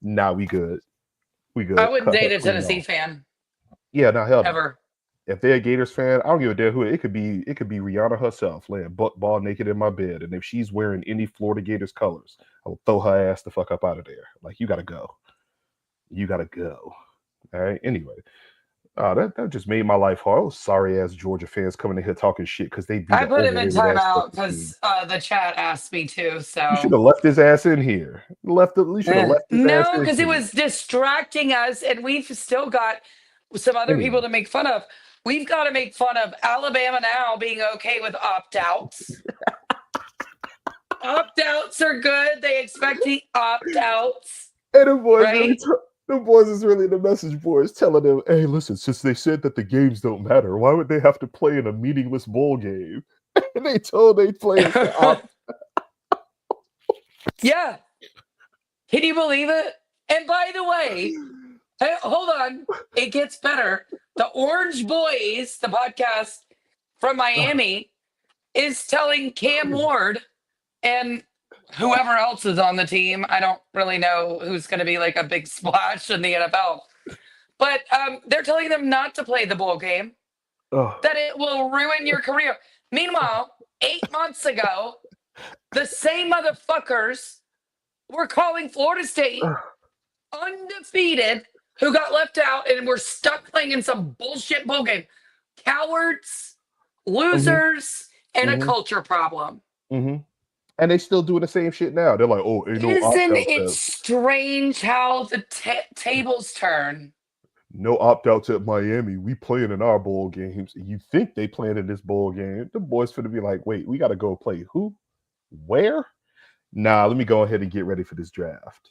Nah, we good. We good. I wouldn't date a Tennessee fan. Yeah, no, hell no. Ever. If they're a Gators fan, I don't give a damn who it could be. It could be Rihanna herself laying butt ball naked in my bed. And if she's wearing any Florida Gators colors, I will throw her ass the fuck up out of there. Like, you gotta go. You gotta go. All right. Anyway. That just made my life hard. Oh, sorry ass Georgia fans coming in here talking shit because they beat. I put him in timeout because the chat asked me to. So you should have left his ass in here. You should have left his ass in No, because it was distracting us, and we've still got some other people to make fun of. We've got to make fun of Alabama now being okay with opt-outs. Opt-outs are good. They expect the opt-outs. And the boys right? The boys is really the message boards telling them, hey, listen, since they said that the games don't matter, why would they have to play in a meaningless bowl game? And they told they players to opt. Yeah. Can you believe it? And by the way, hey, hold on. It gets better. The Orange Boys, the podcast from Miami, is telling Cam Ward and whoever else is on the team. I don't really know who's going to be like a big splash in the NFL. But they're telling them not to play the bowl game, that it will ruin your career. Meanwhile, 8 months ago, the same motherfuckers were calling Florida State undefeated, who got left out and were stuck playing in some bullshit bowl game. Cowards, losers, and a culture problem. Mm-hmm. And they still doing the same shit now. They're like, oh, ain't no Isn't opt-out it test. strange how the tables turn? No opt-outs at Miami. We playing in our bowl games. You think they playing in this bowl game. The boys finna be like, wait, we got to go play who? Where? Nah, let me go ahead and get ready for this draft.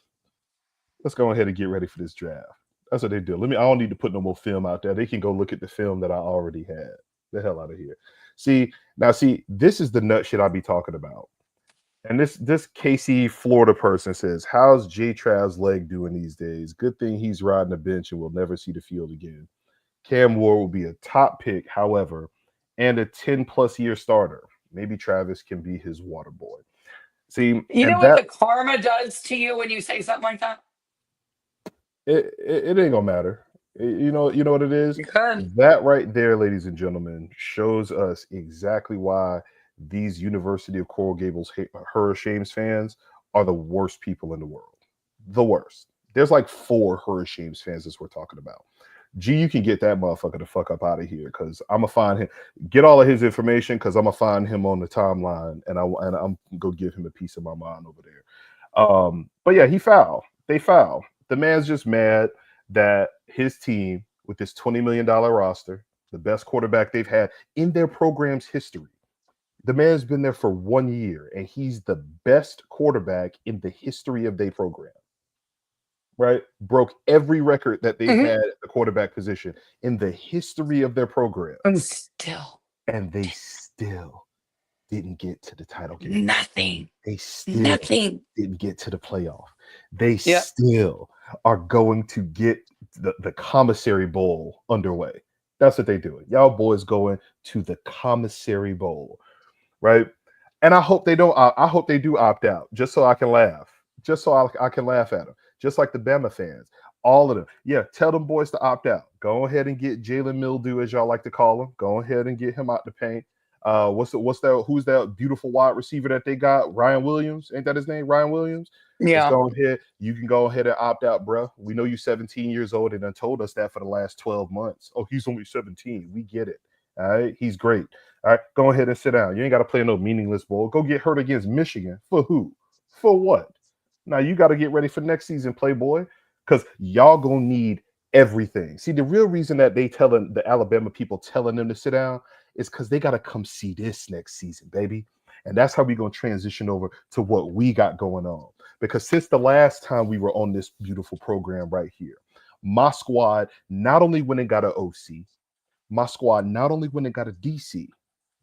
Let's go ahead and get ready for this draft. That's what they do. I don't need to put no more film out there. They can go look at the film that I already had. The hell out of here. See, this is the nut shit I be talking about. And this KC Florida person says, how's J Trav's leg doing these days? Good thing he's riding the bench and will never see the field again. Cam Ward will be a top pick, however, and a 10+ year starter. Maybe Travis can be his water boy. See, you know what the karma does to you when you say something like that? It ain't gonna matter. You know what it is? That right there, ladies and gentlemen, shows us exactly why these University of Coral Gables Hurricanes fans are the worst people in the world. The worst. There's like 4 Hurricanes fans as we're talking about. G, you can get that motherfucker the fuck up out of here, because I'm gonna find him. Get all of his information, because I'm gonna find him on the timeline, and I'm gonna give him a piece of my mind over there. But yeah, he fouled. They fouled. The man's just mad that his team, with this $20 million roster, the best quarterback they've had in their program's history. The man's been there for 1 year, and he's the best quarterback in the history of their program. Right? Broke every record that they've had at the quarterback position in the history of their program. And they still didn't get to the title game. Nothing. They still didn't get to the playoff. They still are going to get the commissary bowl underway. That's what they're doing. Y'all boys going to the commissary bowl, right? And I hope they don't. I hope they do opt out, just so I can laugh. Just so I can laugh at them. Just like the Bama fans, all of them. Yeah, tell them boys to opt out. Go ahead and get Jalen Mildew, as y'all like to call him. Go ahead and get him out the paint. Who's that beautiful wide receiver that they got? Ryan Williams, ain't that his name? Ryan Williams. Yeah. Go ahead. You can go ahead and opt out, bro. We know you're 17 years old and done told us that for the last 12 months. Oh, he's only 17. We get it. All right, he's great. All right, go ahead and sit down. You ain't got to play no meaningless bowl. Go get hurt against Michigan. For who? For what? Now you got to get ready for next season, Playboy, because y'all gonna need everything. See, the real reason that they telling the Alabama people telling them to sit down is because they got to come see this next season, baby. And that's how we're going to transition over to what we got going on. Because since the last time we were on this beautiful program right here, my squad not only went and got an OC, my squad not only went and got a DC,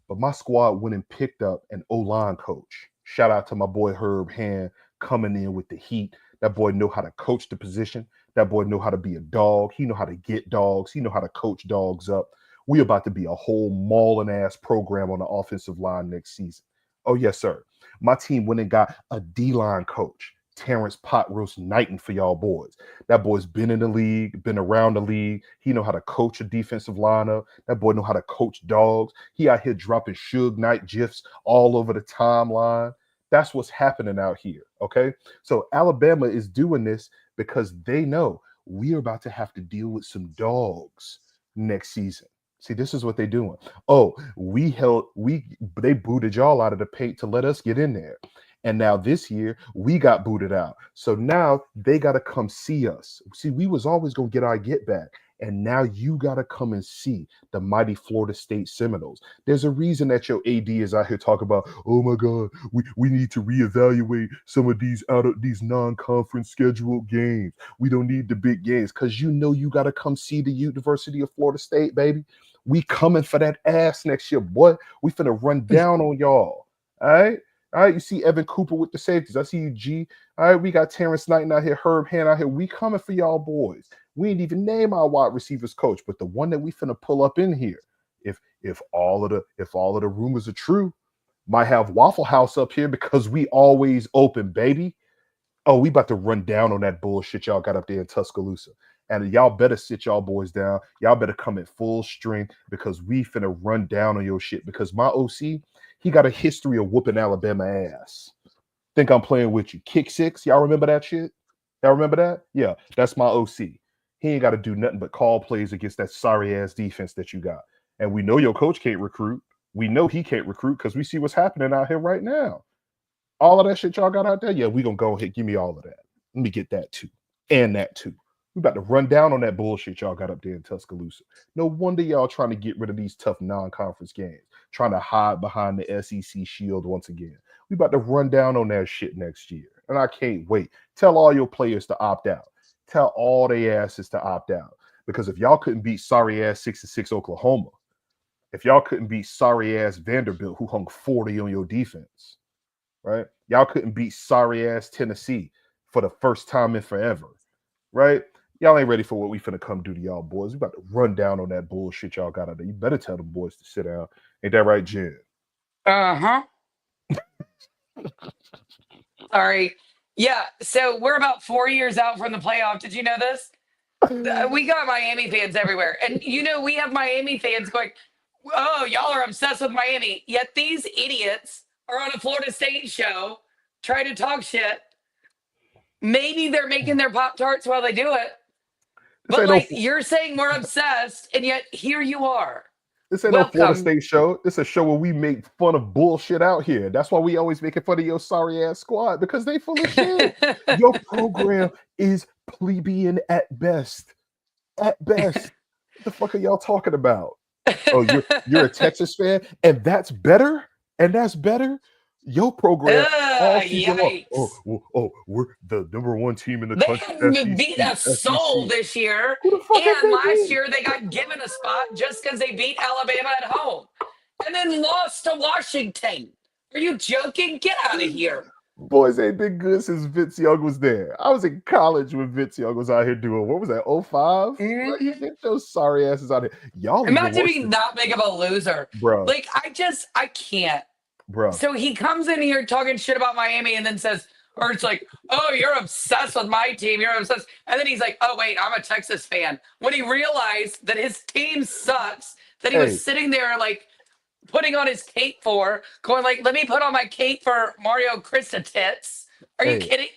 but my squad went and picked up an O-line coach. Shout out to my boy Herb Hand coming in with the heat. That boy know how to coach the position. That boy know how to be a dog. He know how to get dogs. He know how to coach dogs up. We about to be a whole mauling ass program on the offensive line next season. Oh, yes, sir. My team went and got a D-line coach, Terrence Pot Roast Knighton, for y'all boys. That boy's been in the league, been around the league. He know how to coach a defensive lineup. That boy know how to coach dogs. He out here dropping Suge Knight gifs all over the timeline. That's what's happening out here, okay? So Alabama is doing this because they know we're about to have to deal with some dogs next season. See, this is what they're doing. Oh, they booted y'all out of the paint to let us get in there. And now this year, we got booted out. So now they got to come see us. See, we was always going to get our get back. And now you got to come and see the mighty Florida State Seminoles. There's a reason that your AD is out here talking about, oh my God, we need to reevaluate some of these non-conference scheduled games. We don't need the big games, because you got to come see the University of Florida State, baby. We coming for that ass next year, boy. We finna run down on y'all. All right. All right, you see Evan Cooper with the safeties. I see you, G. All right, we got Terrence Knight out here, Herb Hand out here. We coming for y'all boys. We ain't even name our wide receivers coach, but the one that we finna pull up in here, if all of the rumors are true, might have Waffle House up here because we always open, baby. Oh, we about to run down on that bullshit y'all got up there in Tuscaloosa. And y'all better sit y'all boys down. Y'all better come at full strength, because we finna run down on your shit. Because my OC, he got a history of whooping Alabama ass. Think I'm playing with you. Kick six. Y'all remember that shit? Y'all remember that? Yeah, that's my OC. He ain't got to do nothing but call plays against that sorry ass defense that you got. And we know your coach can't recruit. We know he can't recruit because we see what's happening out here right now. All of that shit y'all got out there, yeah, we gonna go ahead, give me all of that. Let me get that too. And that too. We about to run down on that bullshit y'all got up there in Tuscaloosa. No wonder y'all trying to get rid of these tough non-conference games, trying to hide behind the SEC shield once again. We about to run down on that shit next year. And I can't wait. Tell all your players to opt out. Tell all they asses to opt out. Because if y'all couldn't beat sorry ass 6-6 Oklahoma, if y'all couldn't beat sorry ass Vanderbilt, who hung 40 on your defense, right? Y'all couldn't beat sorry ass Tennessee for the first time in forever, right? Y'all ain't ready for what we finna come do to y'all boys. We about to run down on that bullshit y'all got out there. You better tell them boys to sit down. Ain't that right, Jen? Uh-huh. Sorry. Yeah, so we're about 4 years out from the playoff. Did you know this? We got Miami fans everywhere. And, we have Miami fans going, oh, y'all are obsessed with Miami. Yet these idiots are on a Florida State show trying to talk shit. Maybe they're making their Pop-Tarts while they do it. But, you're saying we're obsessed, and yet here you are. This ain't no Florida State show. This is a show where we make fun of bullshit out here. That's why we always making fun of your sorry ass squad, because they full of shit. Your program is plebeian at best. At best. What the fuck are y'all talking about? Oh, you're a Texas fan, and that's better? And that's better? Your program all season long. Oh, we're the number one team in the country. They haven't beat a soul this year. And last year they got given a spot just because they beat Alabama at home. And then lost to Washington. Are you joking? Get out of here. Boys ain't been good since Vince Young was there. I was in college when Vince Young was out here doing, what was that, 05? Mm-hmm. Get those sorry asses out here. Y'all imagine being that big of a loser. Bro. Like, I can't. Bro. So he comes in here talking shit about Miami and then says, or it's like, oh, you're obsessed with my team. You're obsessed. And then he's like, oh, wait, I'm a Texas fan. When he realized that his team sucks, that he was sitting there like putting on his cape for, going like, let me put on my cape for Mario Krista tits. Are you kidding?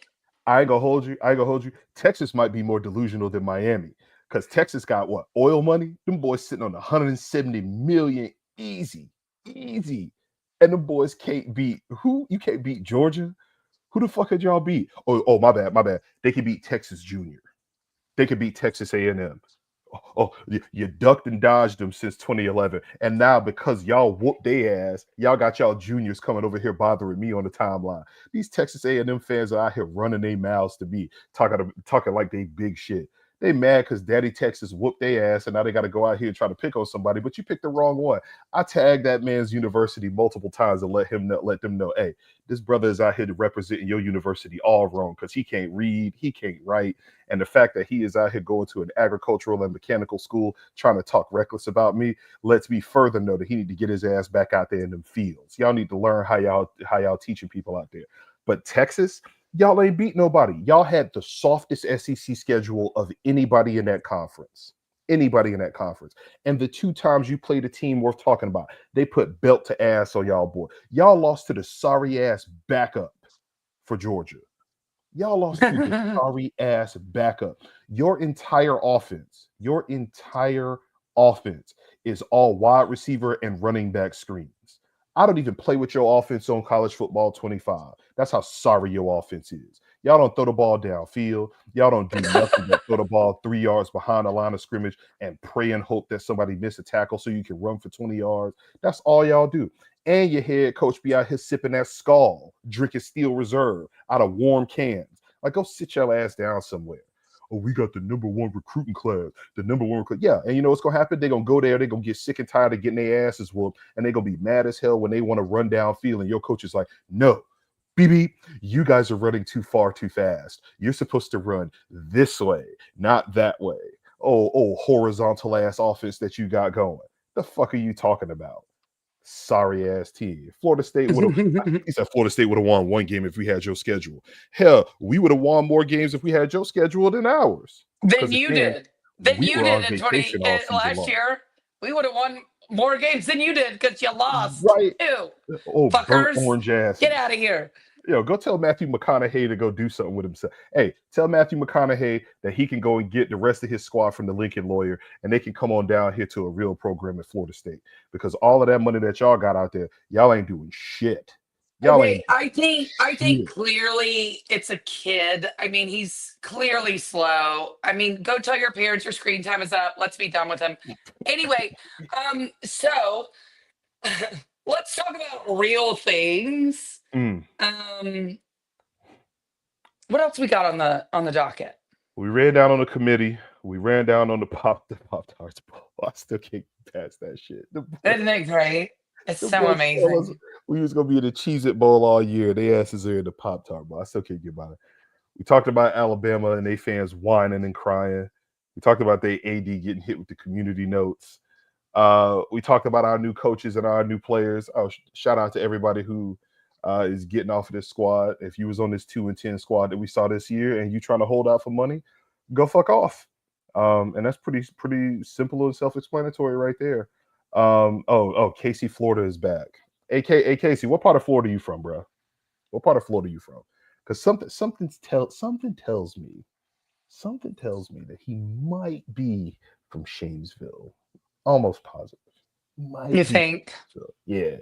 I ain't gonna hold you. Texas might be more delusional than Miami, because Texas got what? Oil money? Them boys sitting on 170 million easy. And the boys can't beat who? You can't beat Georgia. Who the fuck could y'all beat? Oh, my bad. They can beat Texas Junior. They could beat Texas A&M. Oh, you ducked and dodged them since 2011, and now because y'all whooped their ass, y'all got y'all juniors coming over here bothering me on the timeline. These Texas A&M fans are out here running their mouths to be talking like they big shit. They mad because Daddy Texas whooped their ass, and now they got to go out here and try to pick on somebody. But you picked the wrong one. I tagged that man's university multiple times and let them know, hey, this brother is out here representing your university all wrong, because he can't read, he can't write, and the fact that he is out here going to an agricultural and mechanical school trying to talk reckless about me lets me further know that he need to get his ass back out there in them fields. Y'all need to learn how y'all teaching people out there. But Texas, y'all ain't beat nobody. Y'all had the softest SEC schedule of anybody in that conference. And the two times you played a team worth talking about, they put belt to ass on y'all, boy. Y'all lost to the sorry ass backup for Georgia. Y'all lost to the sorry ass backup. Your entire offense is all wide receiver and running back screens. I don't even play with your offense on College Football 25. That's how sorry your offense is. Y'all don't throw the ball downfield. Y'all don't do nothing but throw the ball 3 yards behind the line of scrimmage and pray and hope that somebody miss a tackle so you can run for 20 yards. That's all y'all do. And your head coach be out here sipping that Skull, drinking Steel Reserve out of warm cans. Like, go sit your ass down somewhere. Oh, we got the #1 recruiting class. The #1 recruit. Yeah, and you know what's going to happen? They're going to go there. They're going to get sick and tired of getting their asses whooped. And they're going to be mad as hell when they want to run downfield. And your coach is like, no, BB, you guys are running too far, too fast. You're supposed to run this way, not that way. Oh, horizontal ass offense that you got going. The fuck are you talking about? Sorry ass team. Florida State would have. He said Florida State would have won one game if we had your schedule. Hell, we would have won more games if we had your schedule than ours. Than you did. Than we you were on did in vacation all season last long. year. We would have won more games than you did because you lost. Right. Ew. Oh, burnt Fuckers. orange ass. Get out of here. Yo, go tell Matthew McConaughey to go do something with himself. Hey, tell Matthew McConaughey that he can go and get the rest of his squad from the Lincoln Lawyer, and they can come on down here to a real program at Florida State. Because all of that money that y'all got out there, y'all ain't doing shit. Y'all Okay, ain't. I think clearly it's a kid. I mean, he's clearly slow. I mean, go tell your parents your screen time is up. Let's be done with him. Anyway, so let's talk about real things. What else we got on the docket? We ran down on the committee. We ran down on the Pop Tarts Bowl. I still can't get past that shit. Isn't it great? It's so amazing. We was gonna be in the Cheez-It Bowl all year. They asses are in the Pop Tart Bowl. I still can't get by it. We talked about Alabama and they fans whining and crying. We talked about their AD getting hit with the community notes. We talked about our new coaches and our new players. Shout out to everybody who is getting off of this squad. If you was on this 2-10 squad that we saw this year and you trying to hold out for money, go fuck off. And that's pretty simple and self-explanatory right there. Casey, Florida is back. Hey, Casey, what part of Florida are you from, bro? What part of Florida are you from? Because something tells me that he might be from Shamesville. Almost positive. You think? Yeah.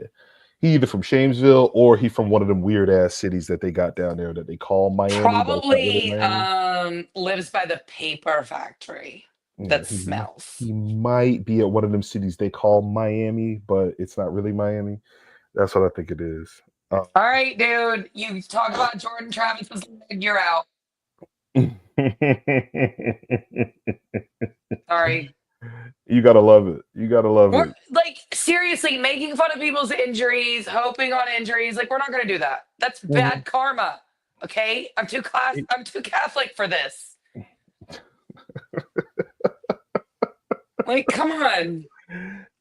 He either from Shamesville or he from one of them weird ass cities that they got down there that they call Miami. Probably lives by the paper factory that smells. He might be at one of them cities they call Miami, but it's not really Miami. That's what I think it is. All right, dude. You talk about Jordan Travis's leg, you're out. Sorry. You gotta love it. It. Like, seriously, making fun of people's injuries, hoping on injuries. Like, we're not gonna do that. That's bad karma. Okay? I'm too Catholic for this. Like, come on.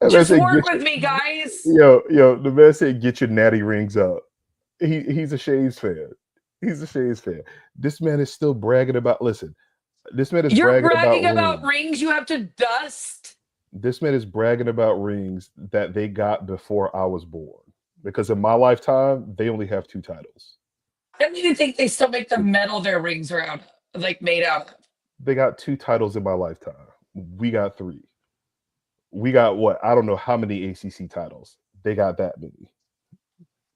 Just work with me, guys. Yo, the man said get your natty rings up. He's a Shays fan. This man is still bragging about You're bragging about rings you have to dust. This man is bragging about rings that they got before I was born. Because in my lifetime, they only have 2 titles. I don't even think they still make the metal their rings are made out of. They got 2 titles in my lifetime. We got 3. We got what? I don't know how many ACC titles. They got that many.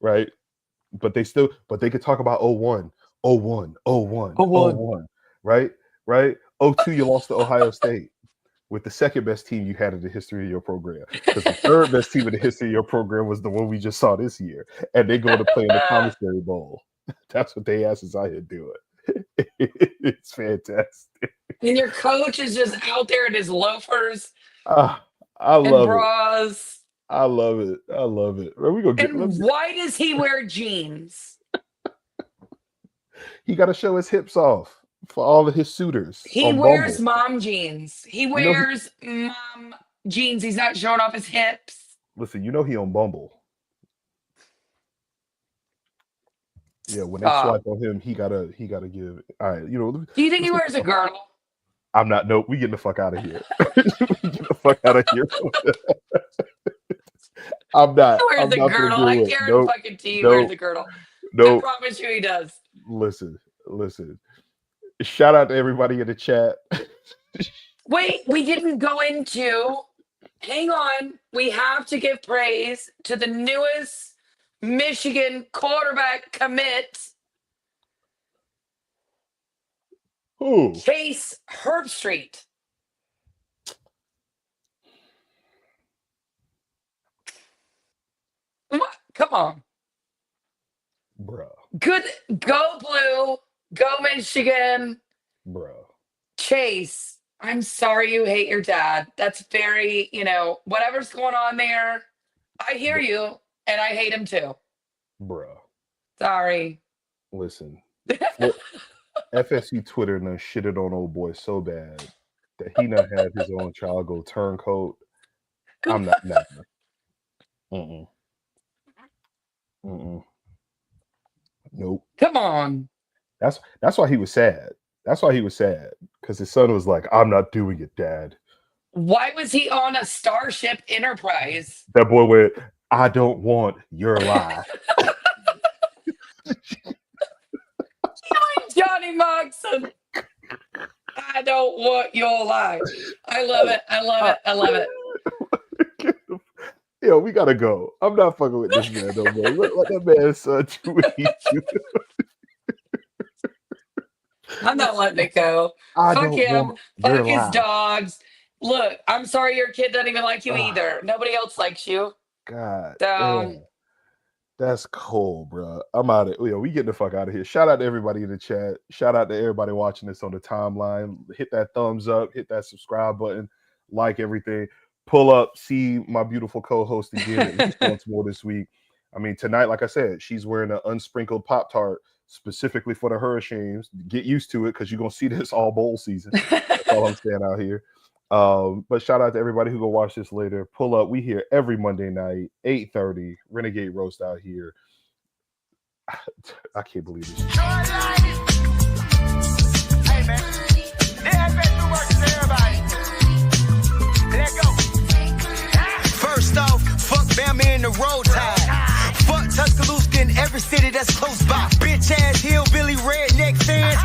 Right? But they could talk about 01, right? 02, you lost to Ohio State with the second best team you had in the history of your program. Because the third best team in the history of your program was the one we just saw this year. And they're going to play in the Commissary Bowl. That's what they asses out here doing. It's fantastic. And your coach is just out there in his loafers. I love bras. it. I love it. Why does he wear jeans? He got to show his hips off for all of his suitors. He wears mom jeans. He wears mom jeans. He's not showing off his hips. Listen, he on Bumble. Yeah, when they swipe on him, he gotta give. All right, Do you think he wears a girdle? I'm not. Nope. We getting the fuck out of here. Get the fuck out of here. I'm not. He wears the girdle. I guarantee he wears the girdle. I promise you he does. Listen. Shout out to everybody in the chat. Wait, we didn't go into. Hang on. We have to give praise to the newest Michigan quarterback commit. Who? Chase Herbstreit. What? Come on. Bruh. Good. Go Blue. Go Michigan. Bruh. Chase, I'm sorry you hate your dad. That's very, whatever's going on there. I hear you, and I hate him too. Bruh. Sorry. Listen. FSU Twitter done shitted on old boy so bad that he not had his own child go turncoat. I'm not never. Nope. Come on. That's why he was sad. That's why he was sad. Because his son was like, I'm not doing it, Dad. Why was he on a Starship Enterprise? That boy went, I don't want your life. Johnny Moxon. I don't want your life. I love it. I love it. I love it. Yo, we gotta go. I'm not fucking with this man no more. Let that man son do what he do. I'm not letting it go. Fuck him. Fuck his dogs. Look, I'm sorry your kid doesn't even like you either. Nobody else likes you. God. So, that's cold, bro. I'm out of we getting the fuck out of here. Shout out to everybody in the chat. Shout out to everybody watching this on the timeline. Hit that thumbs up, hit that subscribe button, like everything. Pull up, see my beautiful co-host again once more this week. I mean, tonight, like I said, she's wearing an unsprinkled Pop-Tart specifically for the Hurricanes. Get used to it because you're gonna see this all bowl season. That's all I'm saying out here. But shout out to everybody who go watch this later. Pull up. We here every Monday night, 8:30. Renegade Roast out here. I can't believe this. Hey man, they have better work than everybody. Let go. First off, fuck Bama in the road tide. Fuck Tuscaloosa in every city that's close by. Bitch ass hillbilly redneck fans.